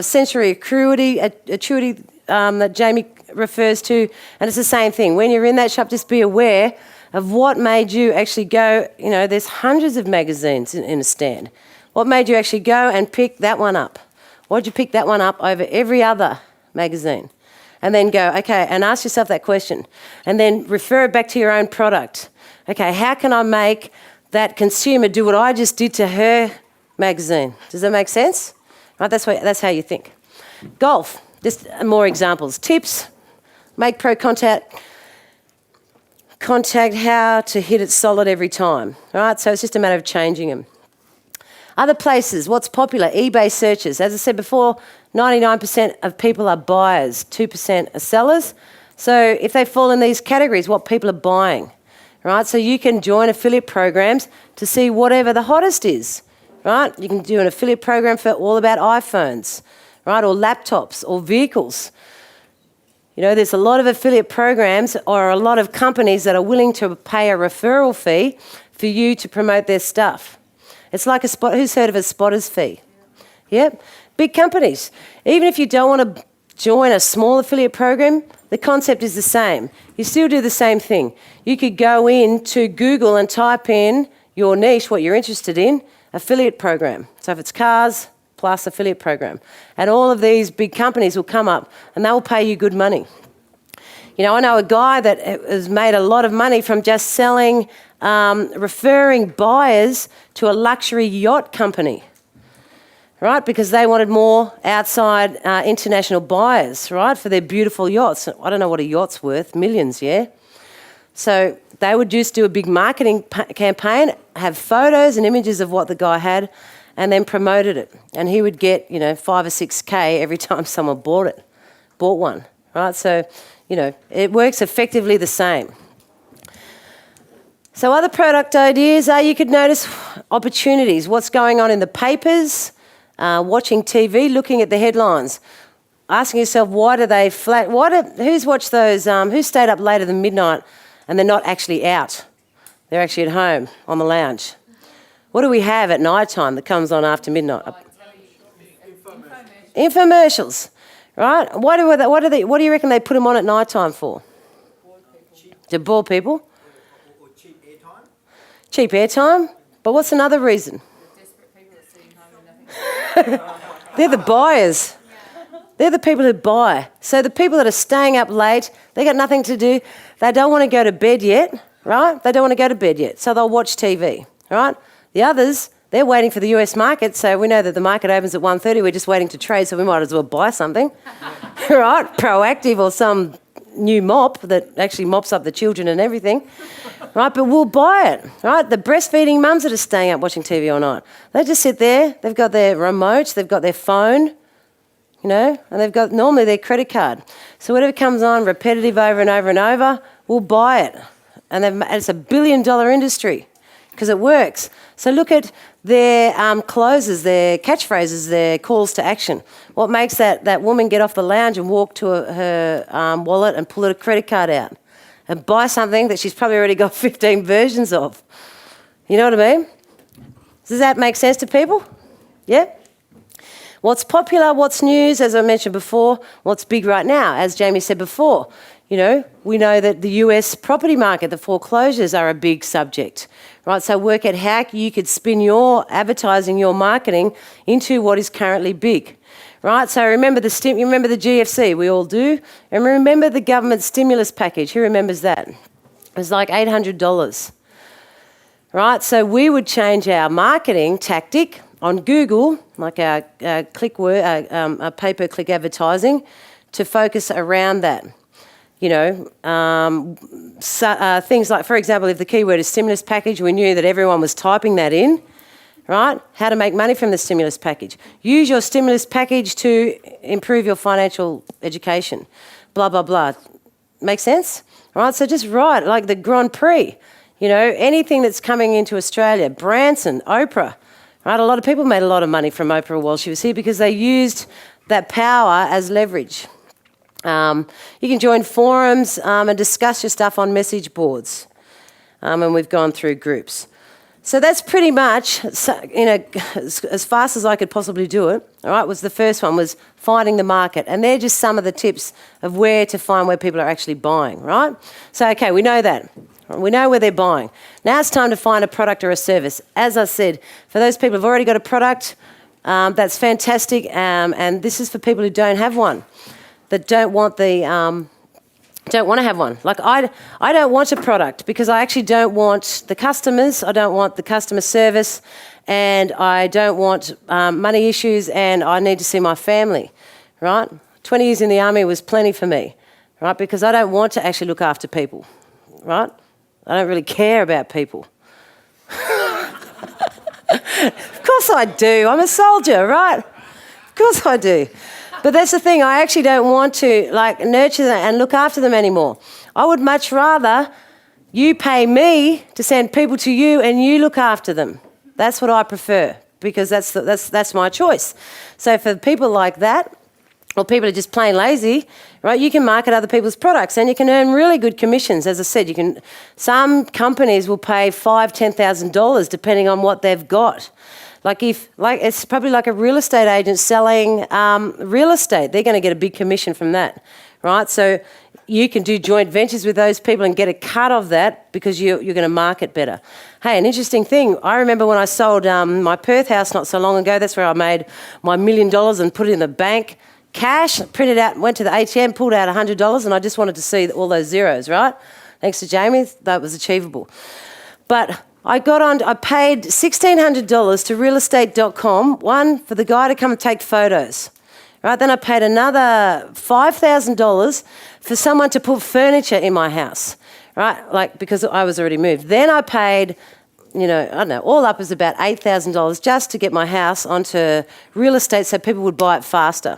sensory acuity that Jamie refers to, and it's the same thing. When you're in that shop, just be aware of what made you actually go, there's hundreds of magazines in a stand. What made you actually go and pick that one up? Why did you pick that one up over every other magazine? And then go, okay, and ask yourself that question. And then refer it back to your own product. Okay, how can I make that consumer do what I just did to her magazine? Does that make sense? Right, that's how you think. Golf, just more examples. Tips, make pro contact. contact, how to hit it solid every time, right? So it's just a matter of changing them. Other places, what's popular? eBay searches. As I said before, 99% of people are buyers, 2% are sellers. So if they fall in these categories, what people are buying, right? So you can join affiliate programs to see whatever the hottest is, right? You can do an affiliate program for all about iPhones, right? Or laptops or vehicles. You know, there's a lot of affiliate programs or a lot of companies that are willing to pay a referral fee for you to promote their stuff. It's like a spot. Who's heard of a spotter's fee? Yep. Big companies. Even if you don't want to join a small affiliate program, the concept is the same. You still do the same thing. You could go into Google and type in your niche, what you're interested in, affiliate program. So if it's cars, plus affiliate program. And all of these big companies will come up and they will pay you good money. You know, I know a guy that has made a lot of money from just selling, referring buyers to a luxury yacht company, right? Because they wanted more outside international buyers, right, for their beautiful yachts. I don't know what a yacht's worth, millions, yeah? So they would just do a big marketing campaign, have photos and images of what the guy had, and then promoted it. And he would get, you know, 5 or 6K every time someone bought one, right? So, you know, it works effectively the same. So other product ideas are you could notice opportunities, what's going on in the papers, watching TV, looking at the headlines, asking yourself, why do they who's watched those, who stayed up later than midnight and they're not actually out? They're actually at home on the lounge. What do we have at night time that comes on after midnight? Infomercials, right? What do you reckon they put them on at night time for? To bore people? Or cheap airtime? Cheap airtime? But what's another reason? Desperate people are sitting home with nothing. They're the buyers. They're the people who buy. So the people that are staying up late, they got nothing to do. They don't want to go to bed yet, right? They don't want to go to bed yet, so they'll watch TV, right? The others, they're waiting for the US market, so we know that the market opens at 1:30. We're just waiting to trade, so we might as well buy something, right? Proactive or some new mop that actually mops up the children and everything, right? But we'll buy it, right? The breastfeeding mums that are staying up watching TV all night, they just sit there. They've got their remote, they've got their phone, you know, and they've got normally their credit card. So whatever comes on repetitive over and over and over, we'll buy it. And it's $1 billion industry because it works. So look at their closes, their catchphrases, their calls to action. What makes that woman get off the lounge and walk to her wallet and pull a credit card out and buy something that she's probably already got 15 versions of? You know what I mean? Does that make sense to people? Yeah? What's popular, what's news, as I mentioned before, what's big right now, as Jamie said before. You know, we know that the US property market, the foreclosures are a big subject, right? So work out how you could spin your advertising, your marketing into what is currently big, right? So remember you remember the GFC, we all do. And remember the government stimulus package, who remembers that? It was like $800, right? So we would change our marketing tactic on Google, like our pay-per-click advertising, to focus around that. You know, things like, for example, if the keyword is stimulus package, we knew that everyone was typing that in, right? How to make money from the stimulus package. Use your stimulus package to improve your financial education, blah, blah, blah. Make sense? Right, so just write, like the Grand Prix, you know, anything that's coming into Australia, Branson, Oprah, right? A lot of people made a lot of money from Oprah while she was here because they used that power as leverage. You can join forums and discuss your stuff on message boards, and we've gone through groups. So that's pretty much, you know, as fast as I could possibly do it, all right, was the first one, was finding the market. And they're just some of the tips of where to find where people are actually buying, right? So, okay, we know that. We know where they're buying. Now it's time to find a product or a service. As I said, for those people who've already got a product, that's fantastic, and this is for people who don't have one, that don't want to have one. Like I don't want a product because I actually don't want the customers, I don't want the customer service, and I don't want money issues, and I need to see my family, right? 20 years in the army was plenty for me, right? Because I don't want to actually look after people, right? I don't really care about people. Of course I do. I'm a soldier, right? Of course I do. But that's the thing. I actually don't want to nurture them and look after them anymore. I would much rather you pay me to send people to you and you look after them. That's what I prefer, because that's my choice. So for people like that, or people who are just plain lazy, right, you can market other people's products and you can earn really good commissions. As I said, some companies will pay $5,000, $10,000 depending on what they've got. It's probably like a real estate agent selling real estate. They're going to get a big commission from that, right? So you can do joint ventures with those people and get a cut of that because you're going to market better. Hey, an interesting thing. I remember when I sold my Perth house not so long ago. That's where I made my $1 million and put it in the bank. Cash, printed out, went to the ATM, pulled out $100, and I just wanted to see all those zeros, right? Thanks to Jamie, that was achievable. But I paid $1,600 to realestate.com, one for the guy to come and take photos, right? Then I paid another $5,000 for someone to put furniture in my house, right? Because I was already moved. Then I paid, I don't know, all up is about $8,000 just to get my house onto real estate so people would buy it faster.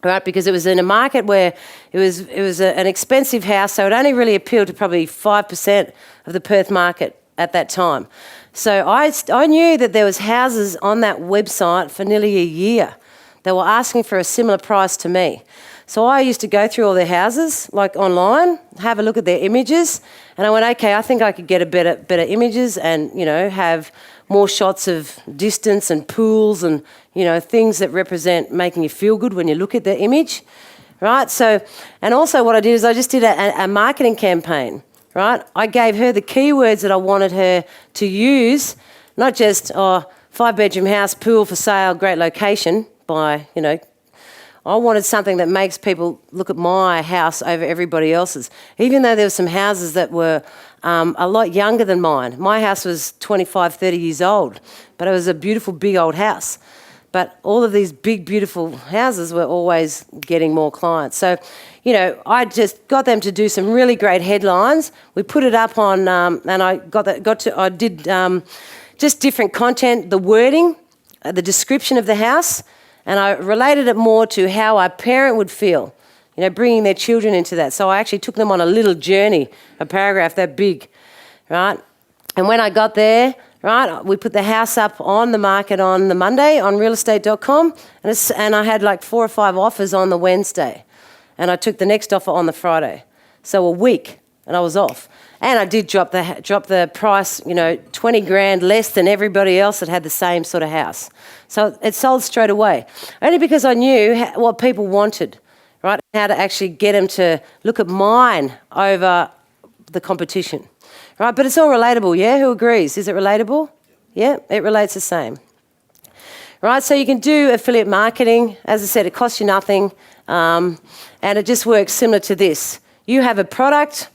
Right, because it was in a market where it was an expensive house, so it only really appealed to probably 5% of the Perth market at that time. So I knew that there was houses on that website for nearly a year. They were asking for a similar price to me. So I used to go through all their houses, like online, have a look at their images, and I went, okay, I think I could get a better images and, have more shots of distance and pools and, things that represent making you feel good when you look at the image, right? So, and also what I did is I just did a marketing campaign, right? I gave her the keywords that I wanted her to use, not just, 5-bedroom house, pool for sale, great location by, I wanted something that makes people look at my house over everybody else's. Even though there were some houses that were a lot younger than mine. My house was 25, 30 years old, but it was a beautiful, big old house. But all of these big, beautiful houses were always getting more clients. So, I just got them to do some really great headlines. We put it up on, and I did just different content, the wording, the description of the house, and I related it more to how a parent would feel, bringing their children into that. So I actually took them on a little journey, a paragraph that big, right? And when I got there, right, we put the house up on the market on the Monday on realestate.com, and I had like 4 or 5 offers on the Wednesday, and I took the next offer on the Friday. So a week, and I was off. And I did drop the price, 20 grand less than everybody else that had the same sort of house. So it sold straight away, only because I knew what people wanted, right? How to actually get them to look at mine over the competition, right? But it's all relatable, yeah? Who agrees? Is it relatable? Yeah, it relates the same. Right, so you can do affiliate marketing. As I said, it costs you nothing, and it just works similar to this. You have a product.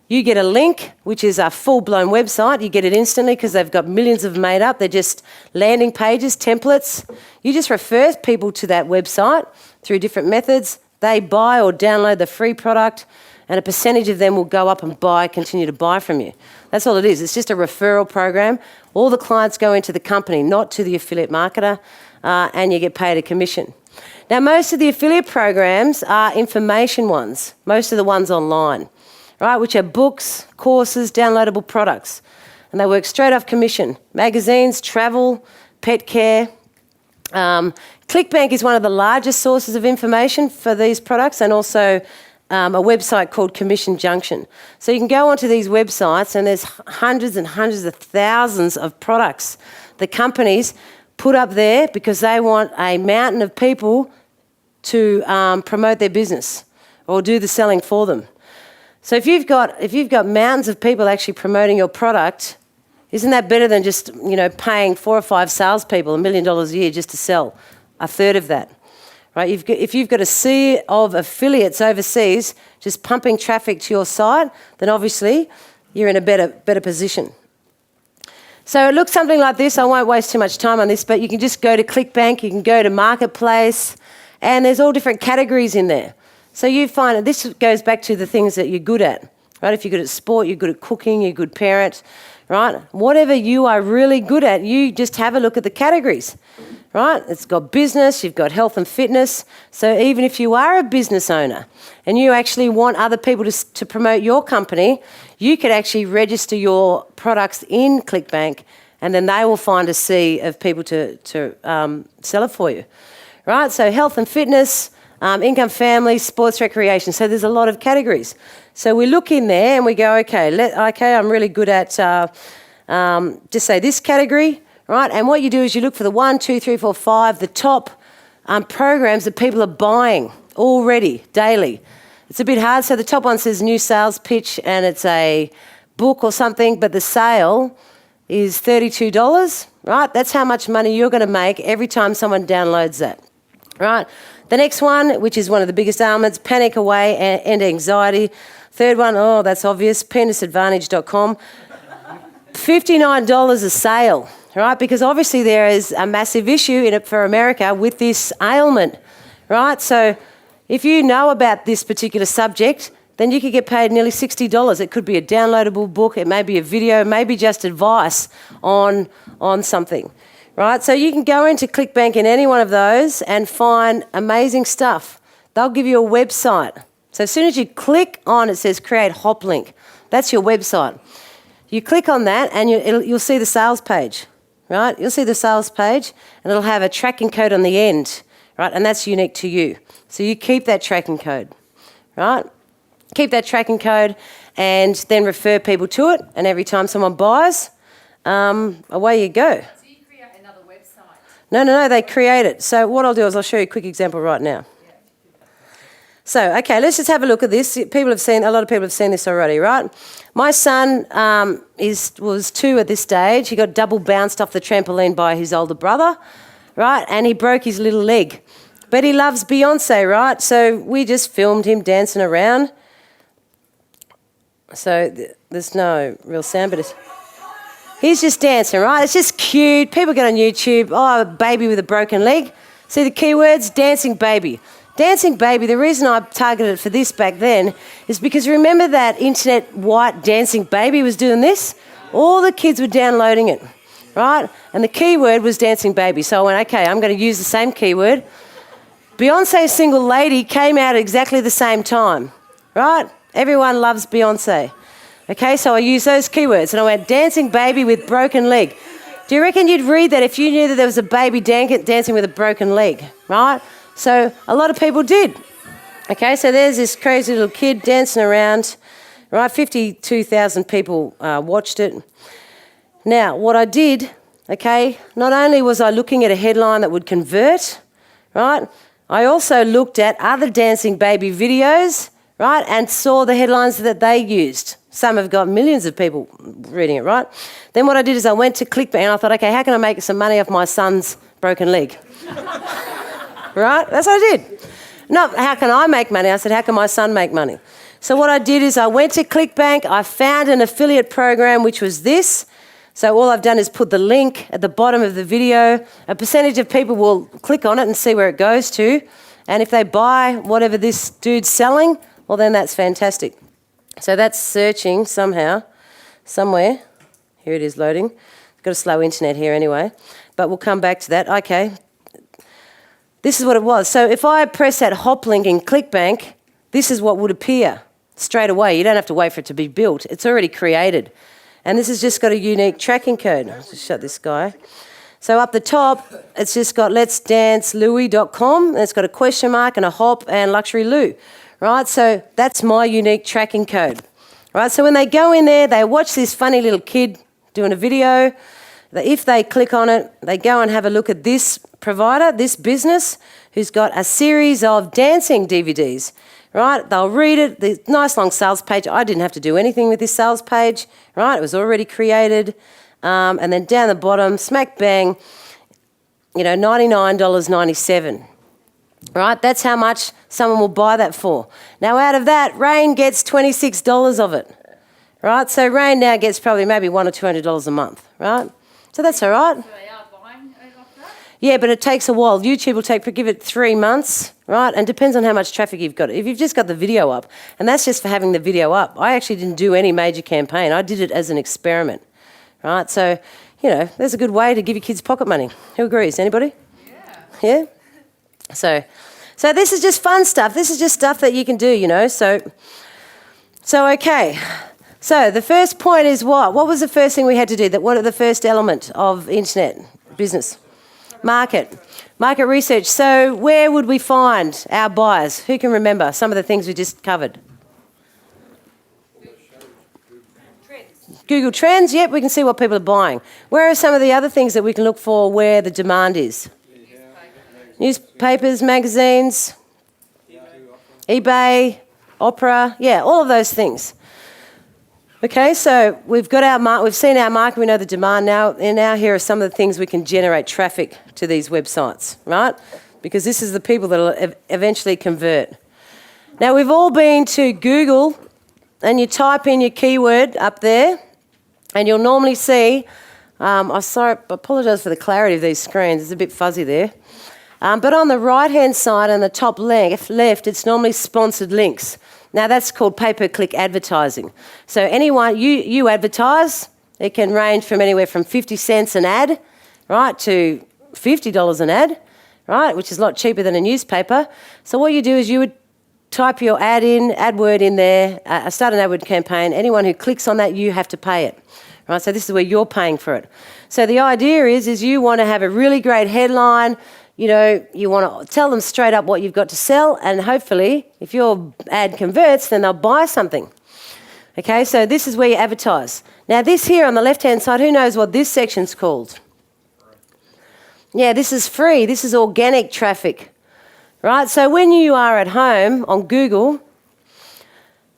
You get a link, which is a full-blown website. You get it instantly because they've got millions of them made up. They're just landing pages, templates. You just refer people to that website through different methods. They buy or download the free product, and a percentage of them will go up and continue to buy from you. That's all it is. It's just a referral program. All the clients go into the company, not to the affiliate marketer, and you get paid a commission. Now, most of the affiliate programs are information ones, most of the ones online, right, which are books, courses, downloadable products. And they work straight off commission. Magazines, travel, pet care. ClickBank is one of the largest sources of information for these products, and also a website called Commission Junction. So you can go onto these websites and there's hundreds and hundreds of thousands of products the companies put up there because they want a mountain of people to promote their business or do the selling for them. So if you've got mountains of people actually promoting your product, isn't that better than just paying 4 or 5 salespeople $1 million a year just to sell a third of that? Right? If you've got a sea of affiliates overseas just pumping traffic to your site, then obviously you're in a better position. So it looks something like this. I won't waste too much time on this, but you can just go to ClickBank, you can go to Marketplace, and there's all different categories in there. So you find that this goes back to the things that you're good at. right? If you're good at sport, you're good at cooking, you're a good parent, right? Whatever you are really good at, you just have a look at the categories, right? It's got business, you've got health and fitness. So even if you are a business owner and you actually want other people to promote your company, you could actually register your products in ClickBank, and then they will find a sea of people to sell it for you, right? So health and fitness, income, family, sports, recreation. So there's a lot of categories. So we look in there and we go, okay, I'm really good at, just say this category, right? And what you do is you look for the 1, 2, 3, 4, 5, the top programs that people are buying already, daily. It's a bit hard. So the top one says new sales pitch, and it's a book or something, but the sale is $32, right? That's how much money you're going to make every time someone downloads that, right? The next one, which is one of the biggest ailments, panic away and anxiety. Third one, oh, that's obvious, penisadvantage.com. $59 a sale, right? Because obviously there is a massive issue in it for America with this ailment, right? So if you know about this particular subject, then you could get paid nearly $60. It could be a downloadable book, it may be a video, it may be just advice on something, right? So you can go into ClickBank in any one of those and find amazing stuff. They'll give you a website. So as soon as you click on, it says create hop link. That's your website. You click on that and you'll see the sales page, right? You'll see the sales page and it'll have a tracking code on the end, right? And that's unique to you. So you keep that tracking code, right? Keep that tracking code and then refer people to it. And every time someone buys, away you go. So you create another website? No, they create it. So what I'll do is I'll show you a quick example right now. So, okay, let's just have a look at this. A lot of people have seen this already, right? My son was 2 at this stage. He got double bounced off the trampoline by his older brother, right? And he broke his little leg. But he loves Beyonce, right? So we just filmed him dancing around. So there's no real sound, but he's just dancing, right? It's just cute. People get on YouTube, oh, a baby with a broken leg. See the keywords? Dancing baby. Dancing baby, the reason I targeted it for this back then is because remember that internet white dancing baby was doing this? All the kids were downloading it, right? And the keyword was dancing baby. So I went, okay, I'm going to use the same keyword. Beyonce's Single Lady came out at exactly the same time, right? Everyone loves Beyonce. Okay, so I used those keywords and I went dancing baby with broken leg. Do you reckon you'd read that if you knew that there was a baby dancing with a broken leg, right? So a lot of people did. Okay, so there's this crazy little kid dancing around, right? 52,000 people watched it. Now, what I did, okay, not only was I looking at a headline that would convert, right? I also looked at other dancing baby videos, right, and saw the headlines that they used. Some have got millions of people reading it, right? Then what I did is I went to ClickBank and I thought, okay, how can I make some money off my son's broken leg? Right? That's what I did. Not how can I make money, I said, how can my son make money? So what I did is I went to ClickBank, I found an affiliate program, which was this. So all I've done is put the link at the bottom of the video. A percentage of people will click on it and see where it goes to. And if they buy whatever this dude's selling, well, then that's fantastic. So that's searching somehow, somewhere. Here it is loading. Got a slow internet here anyway, but we'll come back to that. Okay. This is what it was. So if I press that hop link in ClickBank, this is what would appear straight away. You don't have to wait for it to be built. It's already created. And this has just got a unique tracking code. I'll just shut this guy. So up the top, it's just got letsdancelouis.com. And it's got a question mark and a hop and luxury Lou. Right? So that's my unique tracking code. Right? So when they go in there, they watch this funny little kid doing a video. If they click on it, they go and have a look at this provider, this business, who's got a series of dancing DVDs, right? They'll read it, the nice long sales page. I didn't have to do anything with this sales page, right? It was already created. And then down the bottom, smack bang, $99.97, right? That's how much someone will buy that for. Now out of that, Rain gets $26 of it, right? So Rain now gets probably maybe $100 or $200 a month, right? So that's all right. So they are buying off that? Yeah, but it takes a while. YouTube will give it 3 months, right? And depends on how much traffic you've got. If you've just got the video up, and that's just for having the video up. I actually didn't do any major campaign. I did it as an experiment, right? So, there's a good way to give your kids pocket money. Who agrees? Anybody? Yeah? So this is just fun stuff. This is just stuff that you can do, So, okay. So the first point is what? What was the first thing we had to do? What are the first element of internet business? Market research. So where would we find our buyers? Who can remember some of the things we just covered? Google Trends, yep, we can see what people are buying. Where are some of the other things that we can look for where the demand is? Newspapers, magazines, eBay, Opera, all of those things. Okay, so we've seen our market, we know the demand now, and now here are some of the things we can generate traffic to these websites, right? Because this is the people that will eventually convert. Now, we've all been to Google, and you type in your keyword up there, and you'll normally see, I apologise for the clarity of these screens, it's a bit fuzzy there. But on the right-hand side, on the top left, it's normally sponsored links. Now, that's called pay-per-click advertising. So anyone, you advertise, it can range from anywhere from 50 cents an ad, right, to $50 an ad, right, which is a lot cheaper than a newspaper. So what you do is you would type your AdWord in there, start an AdWord campaign. Anyone who clicks on that, you have to pay it, right? So this is where you're paying for it. So the idea is you want to have a really great headline. You want to tell them straight up what you've got to sell, and hopefully, if your ad converts, then they'll buy something. Okay, so this is where you advertise. Now, this here on the left-hand side, who knows what this section's called? Yeah, this is free. This is organic traffic, right? So when you are at home on Google,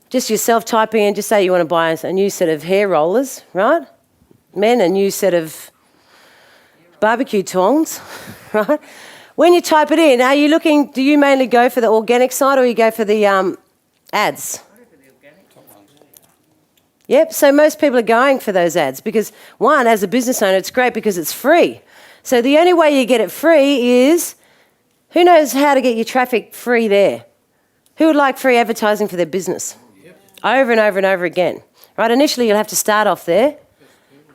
just yourself typing in, just say you want to buy a new set of hair rollers, right? Men, a new set of barbecue tongs, right? When you type it in, do you mainly go for the organic side or you go for the ads? Yep, so most people are going for those ads because, one, as a business owner, it's great because it's free. So the only way you get it free is, who knows how to get your traffic free there? Who would like free advertising for their business? Yep. Over and over and over again. Right, initially you'll have to start off there.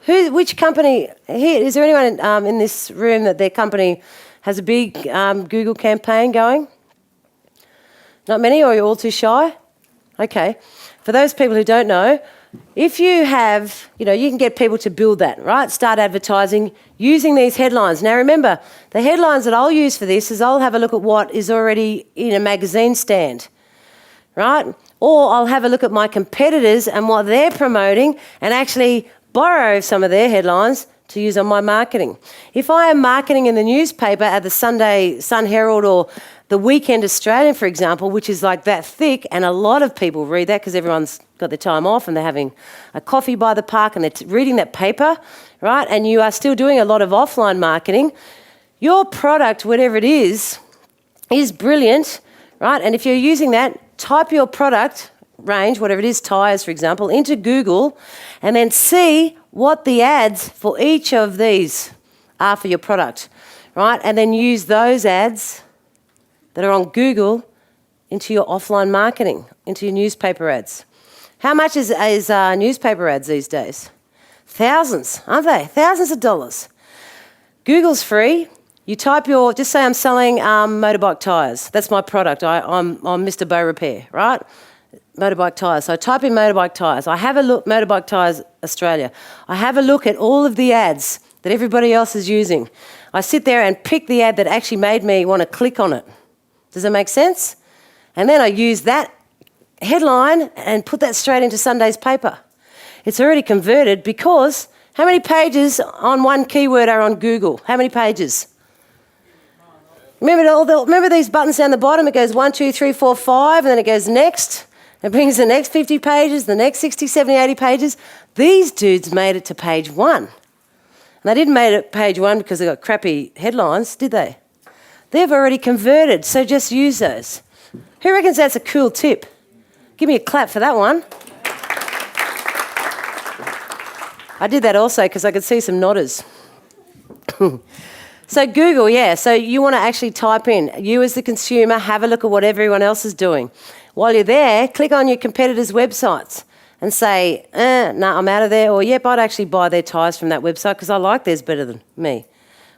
Which company, here, is there anyone in this room that their company has a big Google campaign going? Not many, or you're all too shy? Okay. For those people who don't know, if you have, you can get people to build that, right? Start advertising using these headlines. Now remember, the headlines that I'll use for this is I'll have a look at what is already in a magazine stand, right? Or I'll have a look at my competitors and what they're promoting and actually borrow some of their headlines to use on my marketing. If I am marketing in the newspaper at the Sunday Sun Herald or the Weekend Australian, for example, which is like that thick, and a lot of people read that because everyone's got their time off and they're having a coffee by the park and they're reading that paper, right? And you are still doing a lot of offline marketing. Your product, whatever it is brilliant, right? And if you're using that, type your product range, whatever it is, tyres, for example, into Google and then see what the ads for each of these are for your product, right? And then use those ads that are on Google into your offline marketing, into your newspaper ads. How much is newspaper ads these days? Thousands, aren't they? Thousands of dollars. Google's free. You type just say I'm selling motorbike tyres. That's my product. I'm Mr. Bow Repair, right? Motorbike tyres. So I type in motorbike tyres. I have a look, Motorbike Tyres Australia. I have a look at all of the ads that everybody else is using. I sit there and pick the ad that actually made me want to click on it. Does that make sense? And then I use that headline and put that straight into Sunday's paper. It's already converted because how many pages on one keyword are on Google? How many pages? Remember these buttons down the bottom? It goes 1, 2, 3, 4, 5, and then it goes next. It brings the next 50 pages, the next 60, 70, 80 pages. These dudes made it to page 1. And they didn't make it page 1 because they got crappy headlines, did they? They've already converted, so just use those. Who reckons that's a cool tip? Give me a clap for that one. I did that also because I could see some nodders. So Google, yeah. So you want to actually type in, you as the consumer, have a look at what everyone else is doing. While you're there, click on your competitors' websites and say, no, I'm out of there. Or, yep, I'd actually buy their tyres from that website because I like theirs better than me.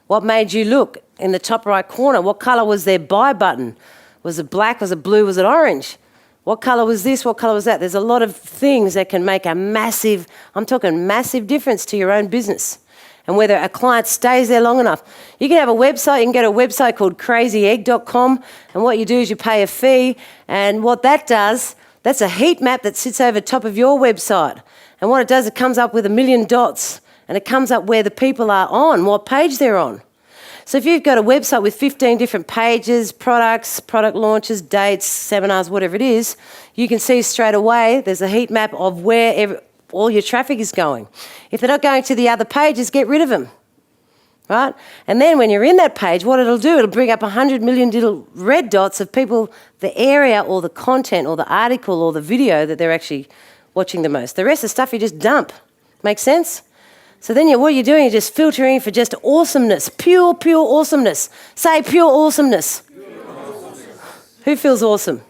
What made you look in the top right corner? What colour was their buy button? Was it black? Was it blue? Was it orange? What colour was this? What colour was that? There's a lot of things that can make a massive, I'm talking massive difference to your own business and whether a client stays there long enough. You can have a website, you can go to a website called crazyegg.com, and what you do is you pay a fee, and what that does, that's a heat map that sits over top of your website. And what it does, it comes up with 1 million dots, and it comes up where the people are on, what page they're on. So if you've got a website with 15 different pages, products, product launches, dates, seminars, whatever it is, you can see straight away there's a heat map of where all your traffic is going. If they're not going to the other pages, get rid of them, right? And then when you're in that page, what it'll do, it'll bring up 100 million little red dots of people, the area or the content or the article or the video that they're actually watching the most. The rest of the stuff you just dump. Make sense? So then what you're doing is just filtering for just awesomeness, pure awesomeness. Say pure awesomeness. Pure awesomeness. Who feels awesome?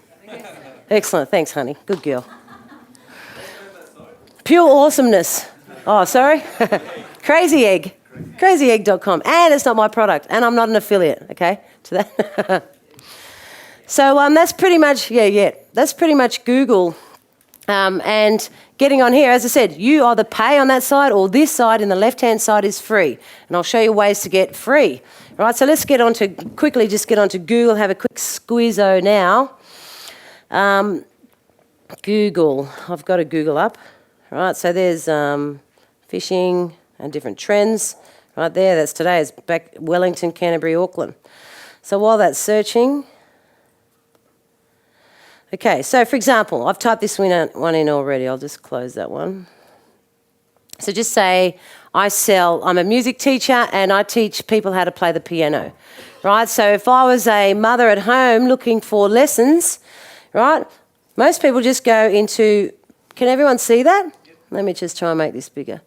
Excellent, thanks honey, good girl. Pure awesomeness. Oh, sorry? Crazy Egg. Crazyegg.com. And it's not my product, and I'm not an affiliate, okay, to that. So that's pretty much, that's pretty much Google. And getting on here, as I said, you either pay on that side or this side in the left-hand side is free. And I'll show you ways to get free. All right, so let's get on to, quickly just get on to Google, have a quick squeezo now. Google, I've got a Google up. All right, so there's fishing and different trends. Right there, that's today, it's back Wellington, Canterbury, Auckland. So while that's searching, okay, so for example, I've typed this one in already. I'll just close that one. So just say, I'm a music teacher and I teach people how to play the piano, right? So if I was a mother at home looking for lessons, right, most people just go into, can everyone see that? Let me just try and make this bigger.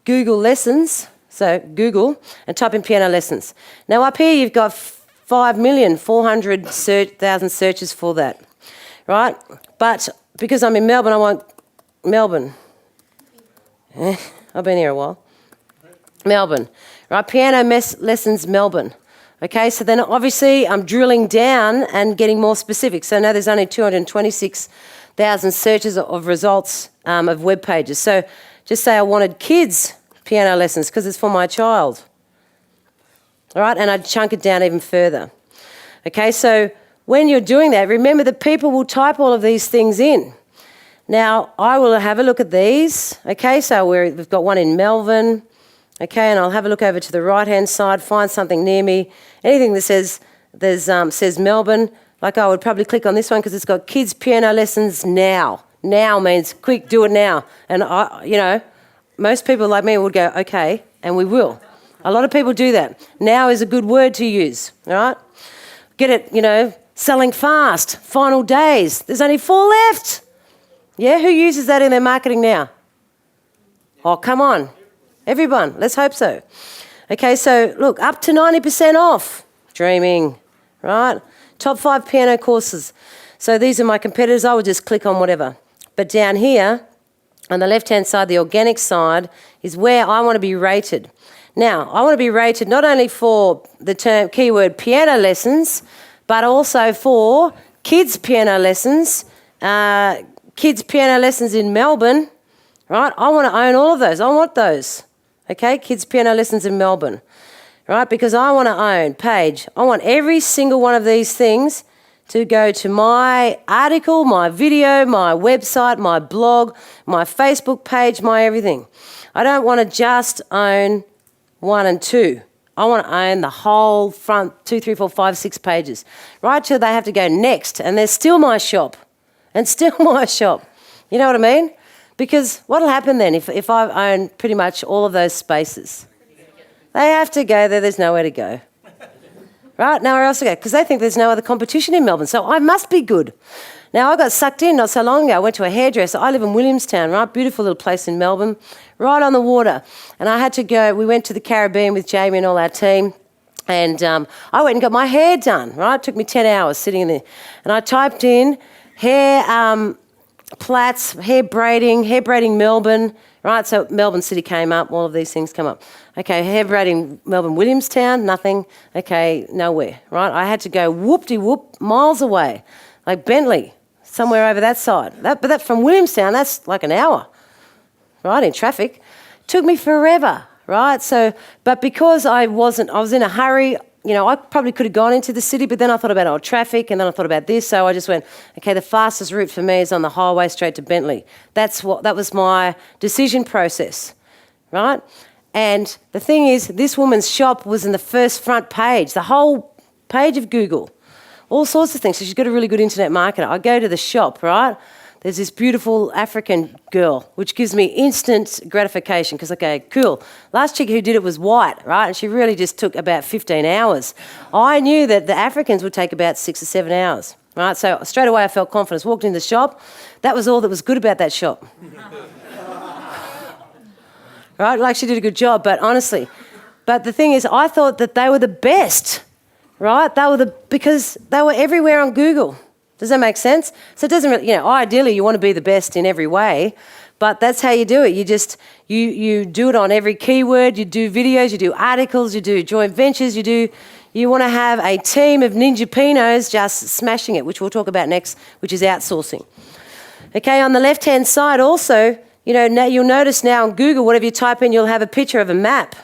Google lessons, so Google, and type in piano lessons. Now up here you've got 5,400,000 searches for that, right? But because I'm in Melbourne, I want Melbourne. I've been here a while. Melbourne, right? Piano lessons, Melbourne. Okay, so then obviously I'm drilling down and getting more specific. So now there's only 226,000 searches of results of web pages. So just say I wanted kids piano lessons because it's for my child. All right, and I'd chunk it down even further. Okay, so when you're doing that, remember that people will type all of these things in. Now, I will have a look at these. Okay, so we've got one in Melbourne. Okay, and I'll have a look over to the right-hand side, find something near me. Anything that says Melbourne, like I would probably click on this one because it's got kids piano lessons now. Now means quick, do it now. And most people like me would go, okay, and we will. A lot of people do that. Now is a good word to use, all right? Get it, selling fast, final days. There's only 4 left. Yeah, who uses that in their marketing now? Oh, come on. Everyone, let's hope so. Okay, so look, up to 90% off. Dreaming, right? Top 5 piano courses. So these are my competitors. I would just click on whatever. But down here, on the left-hand side, the organic side, is where I want to be rated. Now, I want to be rated not only for the term keyword piano lessons, but also for kids piano lessons in Melbourne, right? I want to own all of those. I want those, okay? Kids piano lessons in Melbourne, right? Because I want to own page. I want every single one of these things to go to my article, my video, my website, my blog, my Facebook page, my everything. I don't want to just own 1 and 2. I want to own the whole front 2, 3, 4, 5, 6 pages. Right till they have to go next and they're still my shop. And still my shop. You know what I mean? Because what'll happen then if I own pretty much all of those spaces? They have to go there, there's nowhere to go. Right? Nowhere else to go. Because they think there's no other competition in Melbourne. So I must be good. Now, I got sucked in not so long ago. I went to a hairdresser. I live in Williamstown, right? Beautiful little place in Melbourne, right on the water. And I had to go, we went to the Caribbean with Jamie and all our team. And I went and got my hair done, right? It took me 10 hours sitting in there. And I typed in hair plaits, hair braiding Melbourne, right? So Melbourne City came up, all of these things come up. Okay, hair braiding Melbourne, Williamstown, nothing. Okay, nowhere, right? I had to go whoop-de-whoop miles away, like Bentley, somewhere over that side. But that from Williamstown, that's like an hour, right, in traffic. Took me forever, right? So, but because I was in a hurry, you know, I probably could have gone into the city, but then I thought about traffic, and then I thought about this, so I just went, okay, the fastest route for me is on the highway straight to Bentley. That was my decision process, right? And the thing is, this woman's shop was in the first front page, the whole page of Google, all sorts of things. So she's got a really good internet marketer. I go to the shop, right? There's this beautiful African girl, which gives me instant gratification because, okay, cool. Last chick who did it was white, right? And she really just took about 15 hours. I knew that the Africans would take about 6 or 7 hours, right? So straight away I felt confidence. Walked in the shop. That was all that was good about that shop. Right? Like, she did a good job, but honestly. But the thing is, I thought that they were the best, right? Because they were everywhere on Google. Does that make sense? So it doesn't really, you know, ideally you want to be the best in every way, but that's how you do it. You do it on every keyword, you do videos, you do articles, you do joint ventures, you want to have a team of ninja pinos just smashing it, which we'll talk about next, which is outsourcing. Okay, on the left-hand side also, you know, now you'll notice now on Google, whatever you type in, you'll have a picture of a map.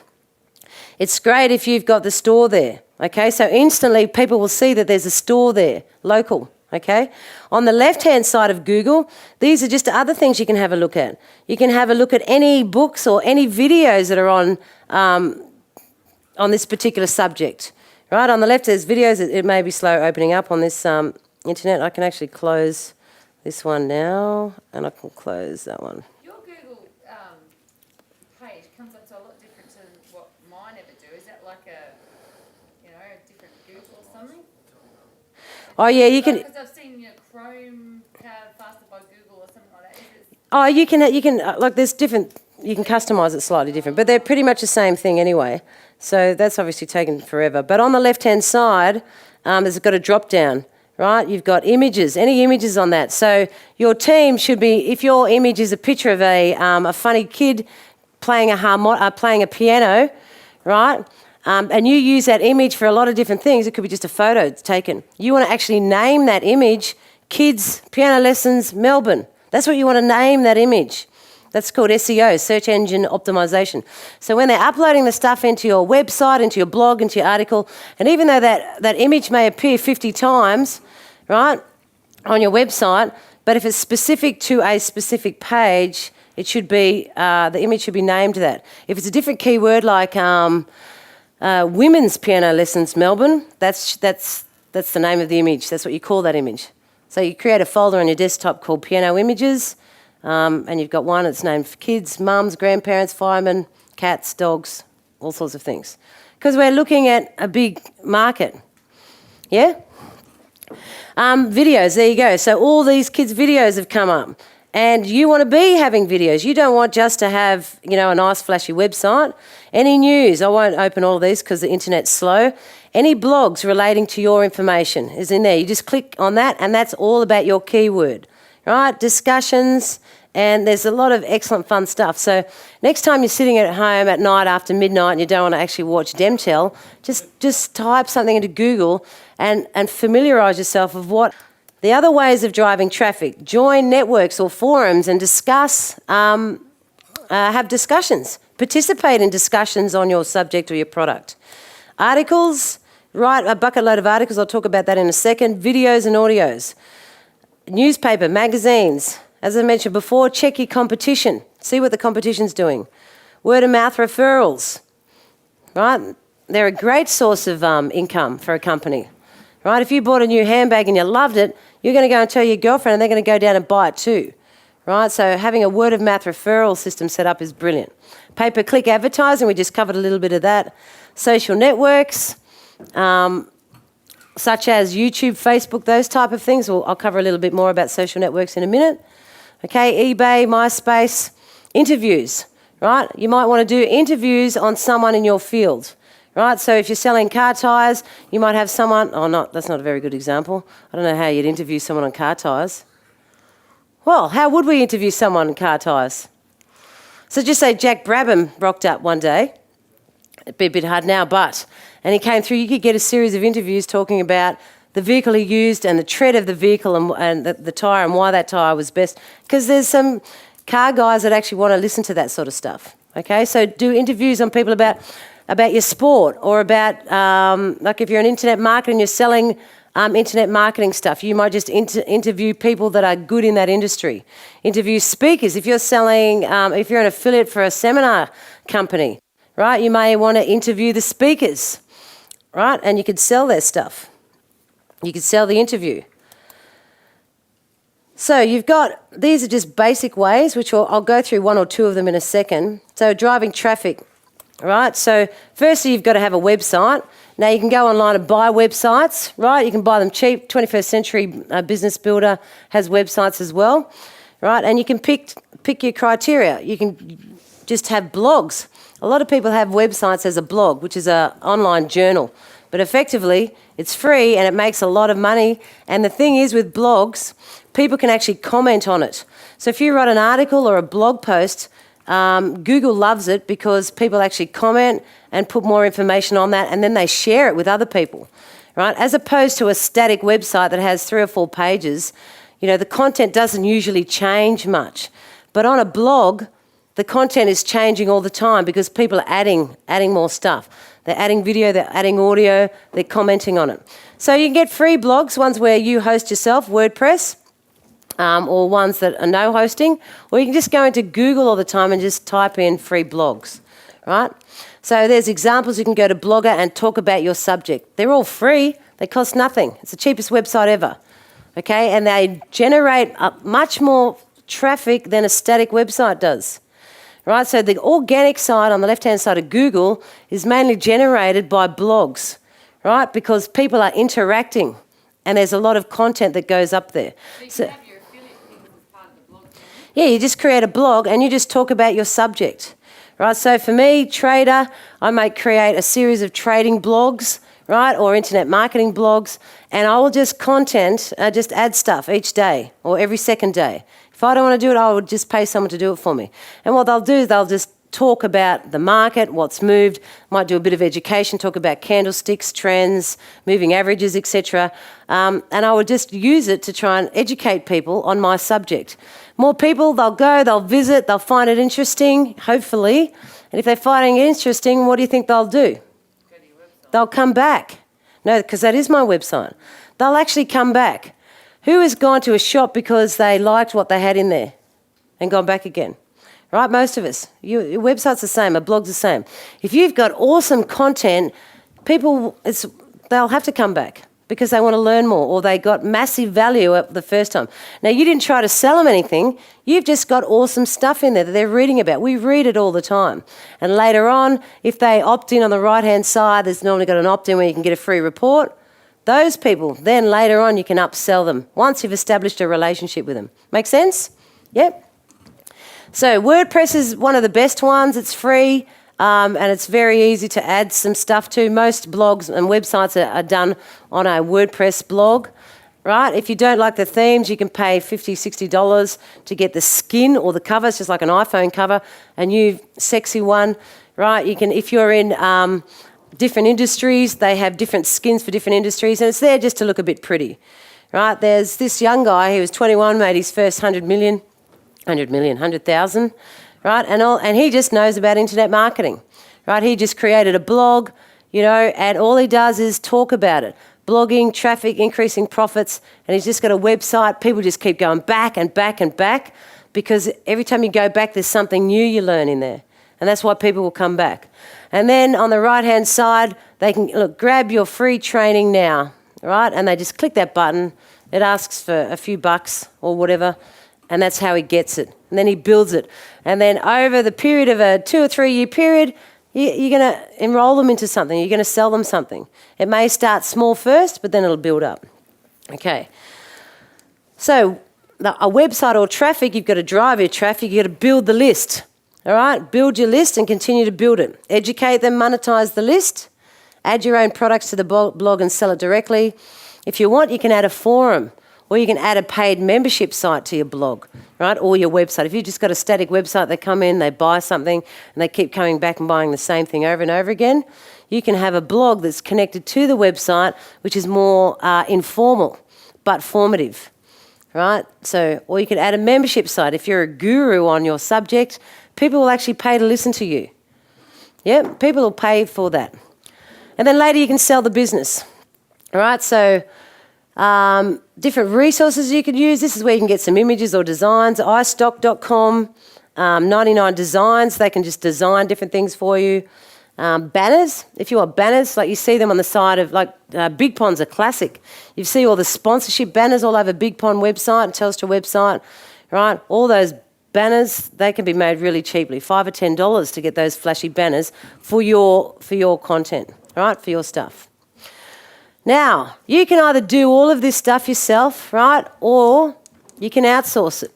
It's great if you've got the store there, okay? So instantly people will see that there's a store there, local. Okay, on the left-hand side of Google, these are just other things you can have a look at. You can have a look at any books or any videos that are on this particular subject. Right, on the left there's videos. It may be slow opening up on this internet. I can actually close this one now, and I can close that one. Your Google page comes up to a lot different to what mine ever do. Is that like a different Google or something? Oh yeah, you can. Because I've seen Chrome powered faster by Google or something like that. Oh, you can like there's different. You can customise it slightly different, but they're pretty much the same thing anyway. So that's obviously taken forever. But on the left-hand side, there's got a drop down, right? You've got images, any images on that. So your team should be, if your image is a picture of a funny kid playing a piano, right? And you use that image for a lot of different things. It could be just a photo taken. You want to actually name that image, Kids Piano Lessons Melbourne. That's what you want to name that image. That's called SEO, search engine optimization. So when they're uploading the stuff into your website, into your blog, into your article, and even though that image may appear 50 times, right, on your website, but if it's specific to a specific page, it should be, the image should be named that. If it's a different keyword like Women's Piano Lessons Melbourne, that's the name of the image. That's what you call that image. So you create a folder on your desktop called Piano Images, and you've got one that's named for kids, mums, grandparents, firemen, cats, dogs, all sorts of things. Because we're looking at a big market. Yeah? Videos, there you go. So all these kids' videos have come up. And you want to be having videos. You don't want just to have, a nice flashy website. Any news, I won't open all of these because the internet's slow. Any blogs relating to your information is in there. You just click on that and that's all about your keyword, right? Discussions, and there's a lot of excellent fun stuff. So next time you're sitting at home at night after midnight and you don't want to actually watch Demtel, just type something into Google and familiarise yourself with what the other ways of driving traffic. Join networks or forums and discuss, have discussions. Participate in discussions on your subject or your product. Articles, write a bucket load of articles. I'll talk about that in a second. Videos and audios. Newspaper, magazines. As I mentioned before, check your competition. See what the competition's doing. Word of mouth referrals, right? They're a great source of income for a company, right? If you bought a new handbag and you loved it, you're going to go and tell your girlfriend and they're going to go down and buy it too, right? So having a word of mouth referral system set up is brilliant. Pay-per-click advertising, we just covered a little bit of that. Social networks, such as YouTube, Facebook, those type of things. I'll cover a little bit more about social networks in a minute. Okay, eBay, MySpace, interviews, right? You might want to do interviews on someone in your field, right? So if you're selling car tyres, you might have someone, that's not a very good example. I don't know how you'd interview someone on car tyres. Well, how would we interview someone on car tyres? So just say Jack Brabham rocked up one day. It'd be a bit hard now, and he came through. You could get a series of interviews talking about the vehicle he used and the tread of the vehicle and the tyre and why that tyre was best. Because there's some car guys that actually want to listen to that sort of stuff. Okay, so do interviews on people about your sport or about, like if you're an internet marketer and you're selling internet marketing stuff, you might just interview people that are good in that industry. Interview speakers. If you're selling, if you're an affiliate for a seminar company, right, you may want to interview the speakers, right, and you could sell their stuff. You could sell the interview. So you've got, these are just basic ways, which I'll go through one or two of them in a second. So driving traffic, right? So firstly, you've got to have a website. Now you can go online and buy websites, right? You can buy them cheap. 21st Century Business Builder has websites as well, right? And you can pick your criteria. You can just have blogs. A lot of people have websites as a blog, which is an online journal. But effectively, it's free and it makes a lot of money. And the thing is with blogs, people can actually comment on it. So if you write an article or a blog post, Google loves it because people actually comment and put more information on that and then they share it with other people, right? As opposed to a static website that has 3 or 4 pages, the content doesn't usually change much. But on a blog, the content is changing all the time because people are adding more stuff. They're adding video, they're adding audio, they're commenting on it. So you can get free blogs, ones where you host yourself, WordPress, or ones that are no hosting, or you can just go into Google all the time and just type in free blogs, right? So there's examples. You can go to Blogger and talk about your subject. They're all free. They cost nothing. It's the cheapest website ever, okay? And they generate much more traffic than a static website does. Right, so the organic side on the left-hand side of Google is mainly generated by blogs, right? Because people are interacting and there's a lot of content that goes up there. So you can have your affiliate things as part of the blog channel? Yeah, you just create a blog and you just talk about your subject, right? So for me, trader, I might create a series of trading blogs, right, or internet marketing blogs, and I will just add stuff each day or every second day. If I don't want to do it, I would just pay someone to do it for me. And what they'll do is they'll just talk about the market, what's moved, might do a bit of education, talk about candlesticks, trends, moving averages, etc. And I would just use it to try and educate people on my subject. More people, they'll go, they'll visit, they'll find it interesting, hopefully. And if they're finding it interesting, what do you think they'll do? Go to your website. They'll come back. No, because that is my website. They'll actually come back. Who has gone to a shop because they liked what they had in there and gone back again? Right, most of us. Your website's the same, a blog's the same. If you've got awesome content, they'll have to come back because they want to learn more or they got massive value at the first time. Now, you didn't try to sell them anything. You've just got awesome stuff in there that they're reading about. We read it all the time. And later on, if they opt in on the right-hand side, there's normally got an opt-in where you can get a free report. Those people, then later on you can upsell them once you've established a relationship with them. Make sense? Yep. So WordPress is one of the best ones. It's free and it's very easy to add some stuff to. Most blogs and websites are done on a WordPress blog, right? If you don't like the themes, you can pay $50, $60 to get the skin or the cover. It's just like an iPhone cover, a new sexy one, right? You can, if you're in different industries, they have different skins for different industries, and it's there just to look a bit pretty, right? There's this young guy, he was 21, made his first 100,000, right? And he just knows about internet marketing, right? He just created a blog, and all he does is talk about it. Blogging, traffic, increasing profits, and he's just got a website. People just keep going back and back and back because every time you go back, there's something new you learn in there. And that's why people will come back. And then on the right-hand side, they can grab your free training now, right? And they just click that button. It asks for a few bucks or whatever, and that's how he gets it. And then he builds it. And then over the period of a 2 or 3 year period, You're going to enroll them into something. You're going to sell them something. It may start small first, but then it'll build up. Okay. So a website or traffic, you've got to drive your traffic. You've got to build the list. All right? Build your list and continue to build it. Educate them, monetize the list. Add your own products to the blog and sell it directly. If you want, you can add a forum, or you can add a paid membership site to your blog, right? Or your website. If you've just got a static website, they come in, they buy something, and they keep coming back and buying the same thing over and over again, you can have a blog that's connected to the website, which is more informal but formative, right? So, or you can add a membership site. If you're a guru on your subject, people will actually pay to listen to you. Yeah, people will pay for that. And then later you can sell the business. All right, so different resources you could use. This is where you can get some images or designs. iStock.com, 99 Designs. They can just design different things for you. Banners, if you want banners, like you see them on the side of, like Big Pond's a classic. You see all the sponsorship banners all over Big Pond website and Telstra website, right? All those banners, they can be made really cheaply, $5 or $10 to get those flashy banners for your content, right? For your stuff. Now, you can either do all of this stuff yourself, right, or you can outsource it.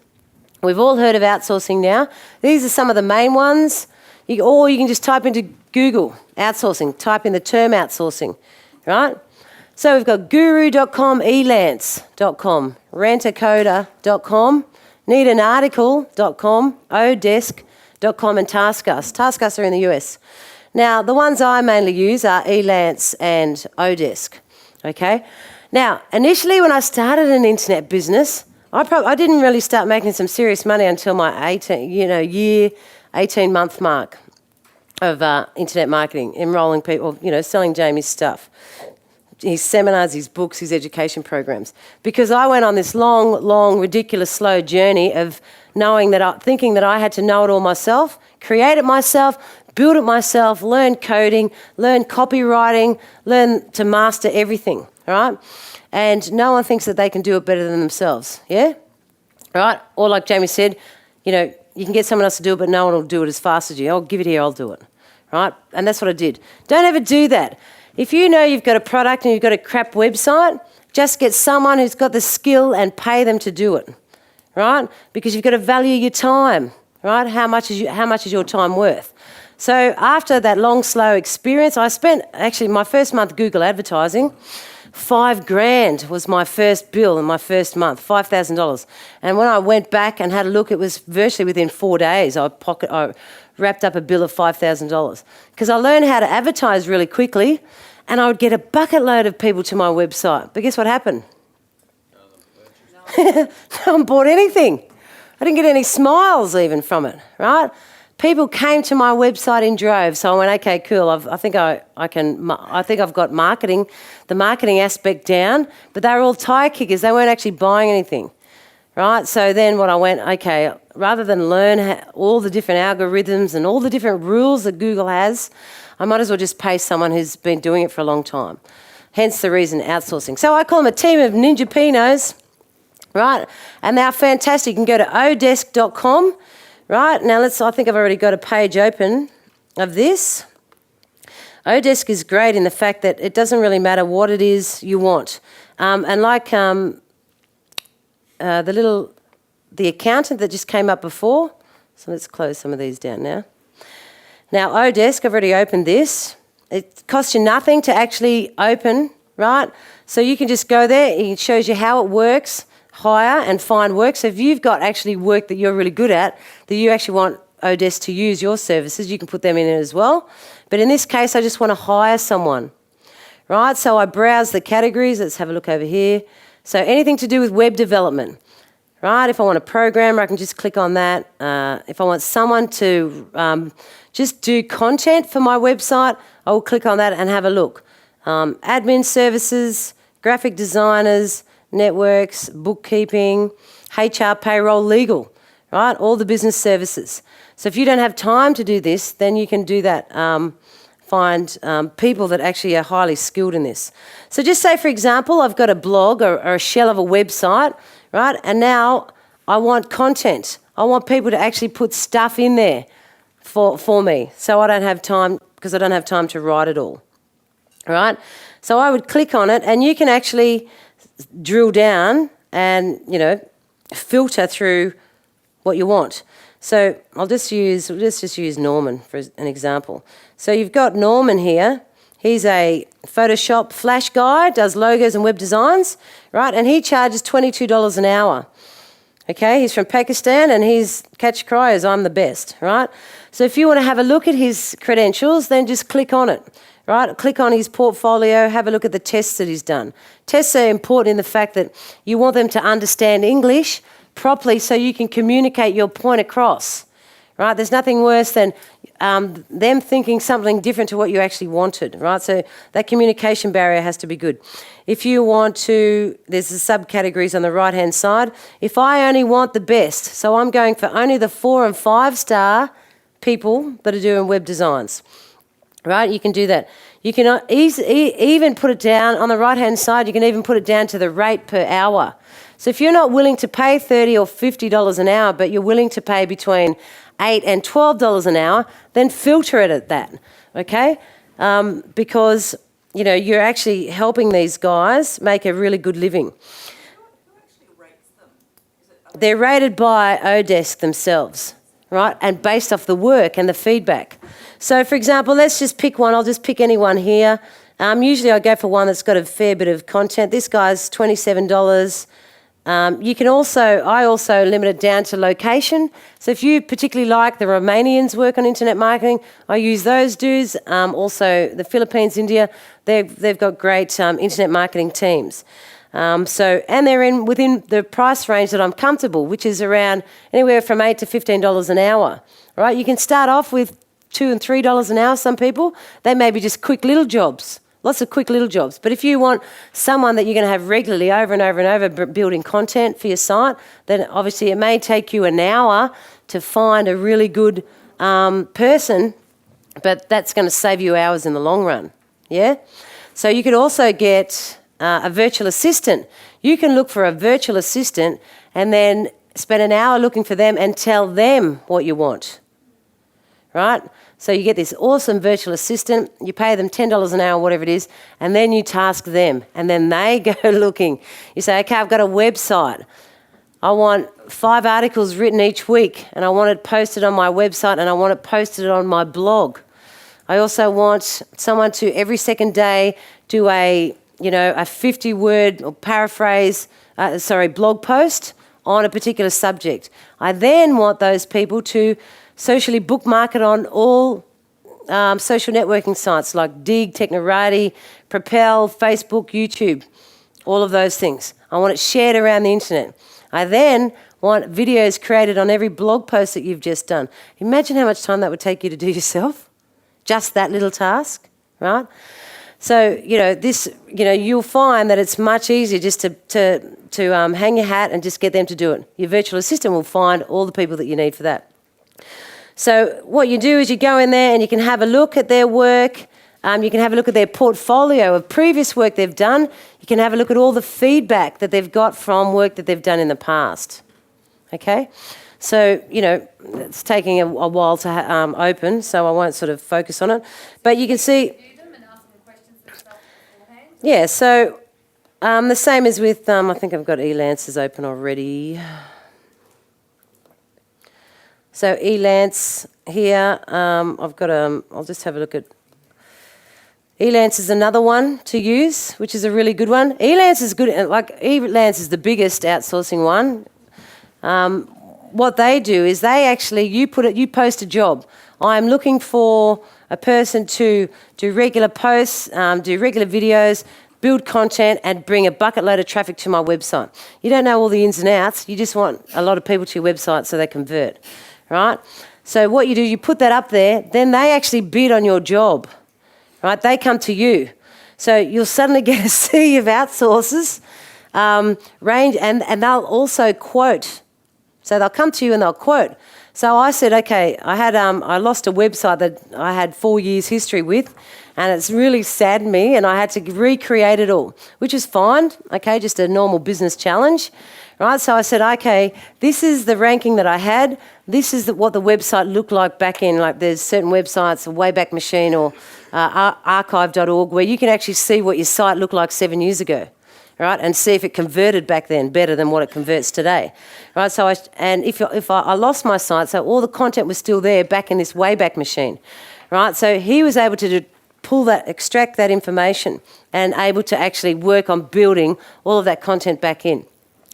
We've all heard of outsourcing now. These are some of the main ones. Or you can just type into Google, outsourcing, type in the term outsourcing, right? So we've got guru.com, elance.com, rentacoda.com, needanarticle.com, odesk.com and TaskUs. TaskUs are in the US. Now, the ones I mainly use are Elance and Odesk. Okay. Now, initially when I started an internet business, I didn't really start making some serious money until my 18-month mark of internet marketing, enrolling people, selling Jamie's stuff, his seminars, his books, his education programs. Because I went on this long, ridiculous, slow journey of thinking that I had to know it all myself, create it myself, build it myself, learn coding, learn copywriting, learn to master everything, all right? And no one thinks that they can do it better than themselves, yeah? All right? Or like Jamie said, you can get someone else to do it, but no one will do it as fast as you. I'll give it here, I'll do it, right? And that's what I did. Don't ever do that. If you know you've got a product and you've got a crap website, just get someone who's got the skill and pay them to do it, right? Because you've got to value your time, right? How much is your time worth? So after that long, slow experience, I spent actually my first month Google advertising. $5,000 was my first bill in my first month, $5,000. And when I went back and had a look, it was virtually within 4 days. I wrapped up a bill of $5,000 because I learned how to advertise really quickly, and I would get a bucket load of people to my website. But guess what happened? No one bought anything. I didn't get any smiles even from it, right? People came to my website in droves, so I went, okay, cool. I think I've got the marketing aspect down, but they were all tire kickers. They weren't actually buying anything, right? So then what I went, okay, rather than learn all the different algorithms and all the different rules that Google has, I might as well just pay someone who's been doing it for a long time. Hence the reason outsourcing. So I call them a team of ninja pinos, right? And they're fantastic. You can go to odesk.com. Right, now I think I've already got a page open of this. Odesk is great in the fact that it doesn't really matter what it is you want. And like the accountant that just came up before, so let's close some of these down now. Now Odesk, I've already opened this. It costs you nothing to actually open, right? So you can just go there, it shows you how it works, hire and find work. So if you've got actually work that you're really good at, that you actually want Odesk to use your services, you can put them in it as well. But in this case, I just want to hire someone, right? So I browse the categories. Let's have a look over here. So anything to do with web development, right? If I want a programmer, I can just click on that. If I want someone to just do content for my website, I will click on that and have a look. Admin services, graphic designers, networks, bookkeeping, HR, payroll, legal, right? All the business services. So if you don't have time to do this, then you can do that. Find people that actually are highly skilled in this. So just say, for example, I've got a blog or a shell of a website, right? And now I want content. I want people to actually put stuff in there for me, so I don't have time because I don't have time to write it all. Right? So I would click on it, and you can actually drill down and, filter through what you want. So let's just use Norman for an example. So you've got Norman here. He's a Photoshop Flash guy, does logos and web designs, right? And he charges $22 an hour. Okay, he's from Pakistan, and his catch cry is "I'm the best," right? So if you want to have a look at his credentials, then just click on it, right? Click on his portfolio, have a look at the tests that he's done. Tests are important in the fact that you want them to understand English properly so you can communicate your point across, right? There's nothing worse than them thinking something different to what you actually wanted, right? So that communication barrier has to be good. If you want to, there's the subcategories on the right-hand side. If I only want the best, so I'm going for only the 4 and 5 star people that are doing web designs, right? You can do that. You can even put it down on the right-hand side. You can even put it down to the rate per hour. So if you're not willing to pay $30 or $50 an hour, but you're willing to pay between $8 and $12 an hour, then filter it at that, okay? Because, you're actually helping these guys make a really good living. Who actually rates them? They're rated by Odesk themselves, right? And based off the work and the feedback. So, for example, let's just pick one. I'll just pick anyone here. Usually I go for one that's got a fair bit of content. This guy's $27. I also limit it down to location. So if you particularly like the Romanians work on internet marketing, I use those dudes. Also the Philippines, India, they've got great internet marketing teams. And they're within the price range that I'm comfortable, which is around anywhere from $8 to $15 an hour. Right? You can start off with $2 and $3 an hour. Some people, they may be just quick little jobs. Lots of quick little jobs. But if you want someone that you're going to have regularly over and over and over building content for your site, then obviously it may take you an hour to find a really good person, but that's going to save you hours in the long run. Yeah? So you could also get a virtual assistant. You can look for a virtual assistant and then spend an hour looking for them and tell them what you want. Right? So you get this awesome virtual assistant, you pay them $10 an hour, whatever it is, and then you task them, and then they go looking. You say, okay, I've got a website. I want 5 articles written each week, and I want it posted on my website, and I want it posted on my blog. I also want someone to, every second day, do a 50-word or blog post on a particular subject. I then want those people to socially bookmark it on all social networking sites like Dig, Technorati, Propel, Facebook, YouTube, all of those things. I want it shared around the internet. I then want videos created on every blog post that you've just done. Imagine how much time that would take you to do yourself, just that little task, right? So, you'll find that it's much easier just to hang your hat and just get them to do it. Your virtual assistant will find all the people that you need for that. So what you do is you go in there and you can have a look at their work. You can have a look at their portfolio of previous work they've done. You can have a look at all the feedback that they've got from work that they've done in the past. Okay? So, it's taking a while to open, so I won't sort of focus on it. But you can see... View them and ask them questions and stuff beforehand? Yeah, so the same as with... I think I've got Elancers open already. So Elance here, I'll just have a look at, Elance is another one to use, which is a really good one. Elance is good, Elance is the biggest outsourcing one. What they do is you post a job. I'm looking for a person to do regular posts, do regular videos, build content and bring a bucket load of traffic to my website. You don't know all the ins and outs, you just want a lot of people to your website so they convert. Right? So what you do, you put that up there, then they actually bid on your job, right? They come to you. So you'll suddenly get a sea of outsourcers range, and they'll also quote. So they'll come to you and they'll quote. So I said, okay, I lost a website that I had 4 years history with, and it's really saddened me, and I had to recreate it all, which is fine, okay, just a normal business challenge, right? So I said, okay, this is the ranking that I had. This is what the website looked like back in, like there's certain websites, Wayback Machine or archive.org, where you can actually see what your site looked like 7 years ago. Right, and see if it converted back then better than what it converts today. Right, so if I lost my site, so all the content was still there back in this Wayback Machine. Right, so he was able to extract that information and able to actually work on building all of that content back in.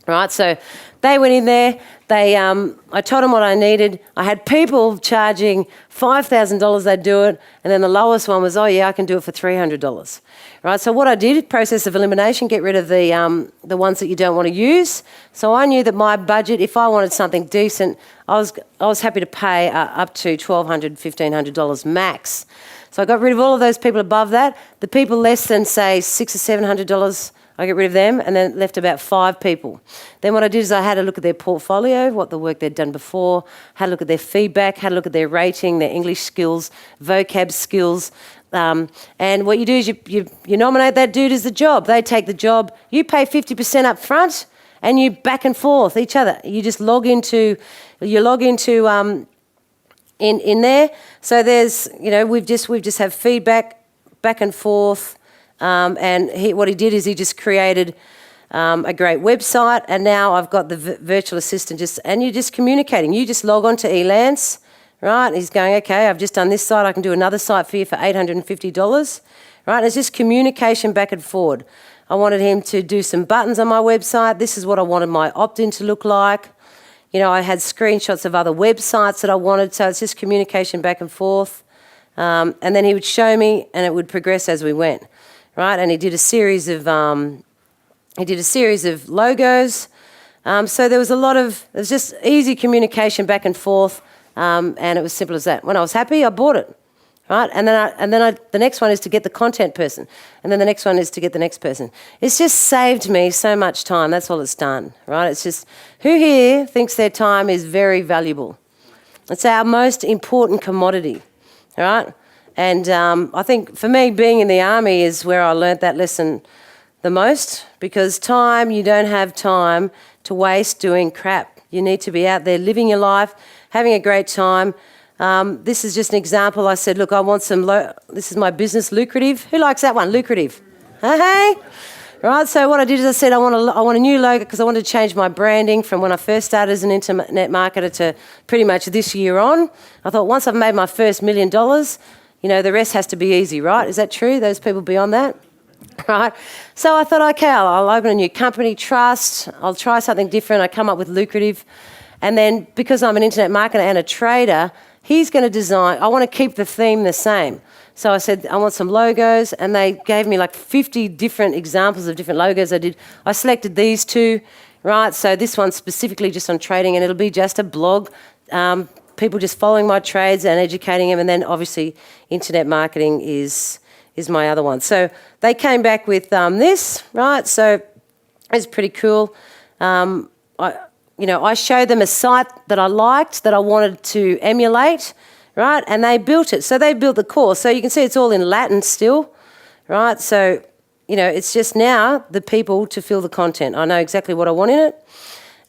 Right, so they went in there. I told them what I needed. I had people charging $5,000. They'd do it, and then the lowest one was, oh yeah, I can do it for $300. Right, so what I did, process of elimination, get rid of the ones that you don't want to use. So I knew that my budget, if I wanted something decent, I was happy to pay up to $1,200, $1,500 max. So I got rid of all of those people above that. The people less than say $600 or $700. I get rid of them and then left about 5 people. Then what I did is I had a look at their portfolio, what the work they'd done before, had a look at their feedback, had a look at their rating, their English skills, vocab skills. And what you do is you nominate that dude as the job. They take the job. You pay 50% up front and you back and forth each other. You just log into in there. So there's, we've just have feedback back and forth. What he did is he just created a great website, and now I've got the virtual assistant and you're just communicating. You just log on to Elance, right? He's going, okay, I've just done this site. I can do another site for you for $850, right? And it's just communication back and forward. I wanted him to do some buttons on my website. This is what I wanted my opt-in to look like. I had screenshots of other websites that I wanted, so it's just communication back and forth. And then he would show me, and it would progress as we went. Right, and he did a series of logos. So there was just easy communication back and forth, and it was simple as that. When I was happy, I bought it, right? And then the next one is to get the content person, and then the next one is to get the next person. It's just saved me so much time. That's all it's done, right? It's just, who here thinks their time is very valuable? It's our most important commodity, all right? And I think for me, being in the army is where I learnt that lesson the most, because you don't have time to waste doing crap. You need to be out there living your life, having a great time. This is just an example. I said, look, I want this is my business, lucrative. Who likes that one, lucrative? Hey? Right, so what I did is I said I want a new logo because I wanted to change my branding from when I first started as an internet marketer to pretty much this year on. I thought once I've made my first $1 million, the rest has to be easy, right? Is that true? Those people beyond that? Right? So I thought, okay, I'll open a new company, trust. I'll try something different. I come up with lucrative. And then because I'm an internet marketer and a trader, he's going to design. I want to keep the theme the same. So I said, I want some logos. And they gave me like 50 different examples of different logos I selected these 2, right? So this one's specifically just on trading, and it'll be just a blog. People just following my trades and educating them, and then obviously internet marketing is my other one. So they came back with this, right? So it's pretty cool. I showed them a site that I liked, that I wanted to emulate, right? And they built it. So they built the course. So you can see it's all in Latin still, right? So, it's just now the people to fill the content. I know exactly what I want in it.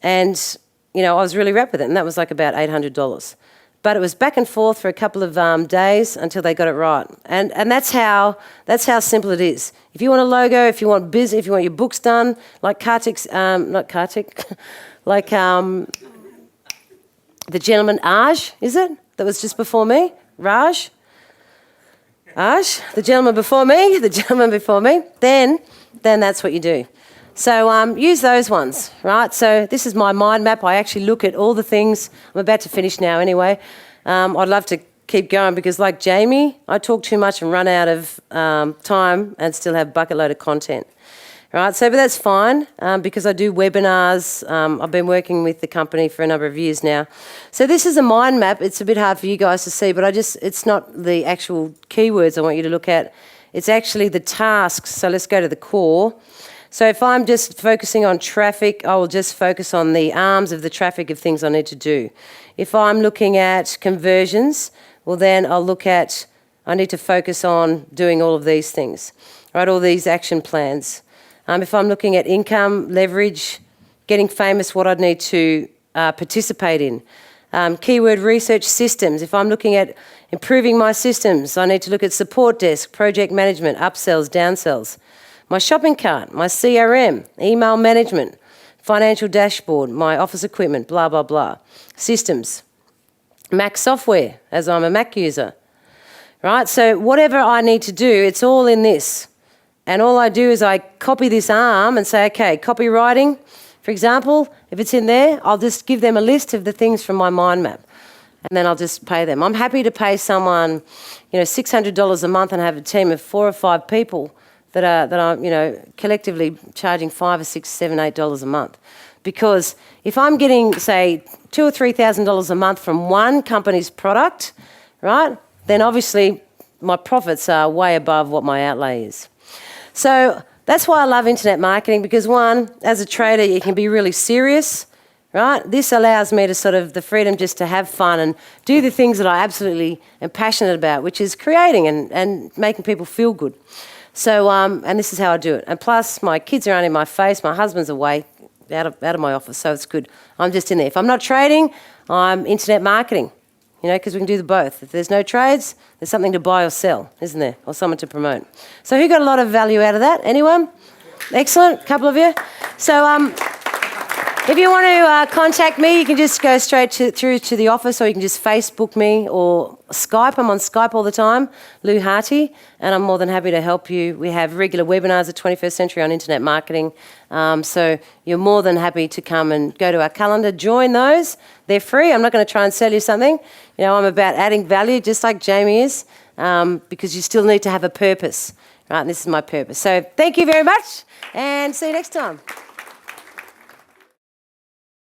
And I was really wrapped with it, and that was like about $800. But it was back and forth for a couple of days until they got it right. And that's how simple it is. If you want a logo, if you want if you want your books done, like Kartik's, not Kartik, like the gentleman Aj, is it? That was just before me? Aj, the gentleman before me, then that's what you do. So use those ones, right? So this is my mind map. I actually look at all the things. I'm about to finish now anyway. I'd love to keep going because like Jamie, I talk too much and run out of time and still have a bucket load of content, right? So, but that's fine because I do webinars. I've been working with the company for a number of years now. So this is a mind map. It's a bit hard for you guys to see, but it's not the actual keywords I want you to look at. It's actually the tasks. So let's go to the core. So if I'm just focusing on traffic, I will just focus on the arms of the traffic of things I need to do. If I'm looking at conversions, well then I'll look at, I need to focus on doing all of these things, right? All these action plans. If I'm looking at income, leverage, getting famous, what I'd need to participate in. Keyword research systems. If I'm looking at improving my systems, I need to look at support desk, project management, upsells, downsells. My shopping cart, my CRM, email management, financial dashboard, my office equipment, blah, blah, blah. Systems. Mac software, as I'm a Mac user. Right? So whatever I need to do, it's all in this. And all I do is I copy this arm and say, okay, copywriting, for example, if it's in there, I'll just give them a list of the things from my mind map. And then I'll just pay them. I'm happy to pay someone, $600 a month and have a team of 4 or 5 people that are collectively charging $5 or $6, $7, $8 a month. Because if I'm getting, say, $2,000 or $3,000 a month from one company's product, right, then obviously my profits are way above what my outlay is. So that's why I love internet marketing, because one, as a trader, you can be really serious, right? This allows me to sort of the freedom just to have fun and do the things that I absolutely am passionate about, which is creating and making people feel good. So, and this is how I do it. And plus, my kids aren't in my face. My husband's away, out of my office, so it's good. I'm just in there. If I'm not trading, I'm internet marketing, because we can do the both. If there's no trades, there's something to buy or sell, isn't there? Or someone to promote. So who got a lot of value out of that? Anyone? Excellent. A couple of you. So if you want to contact me, you can just go straight through to the office, or you can just Facebook me or Skype. I'm on Skype all the time, Lou Harty, and I'm more than happy to help you. We have regular webinars at 21st Century on internet marketing. So you're more than happy to come and go to our calendar, join those. They're free. I'm not going to try and sell you something. I'm about adding value, just like Jamie is, because you still need to have a purpose, right? And this is my purpose. So thank you very much, and see you next time.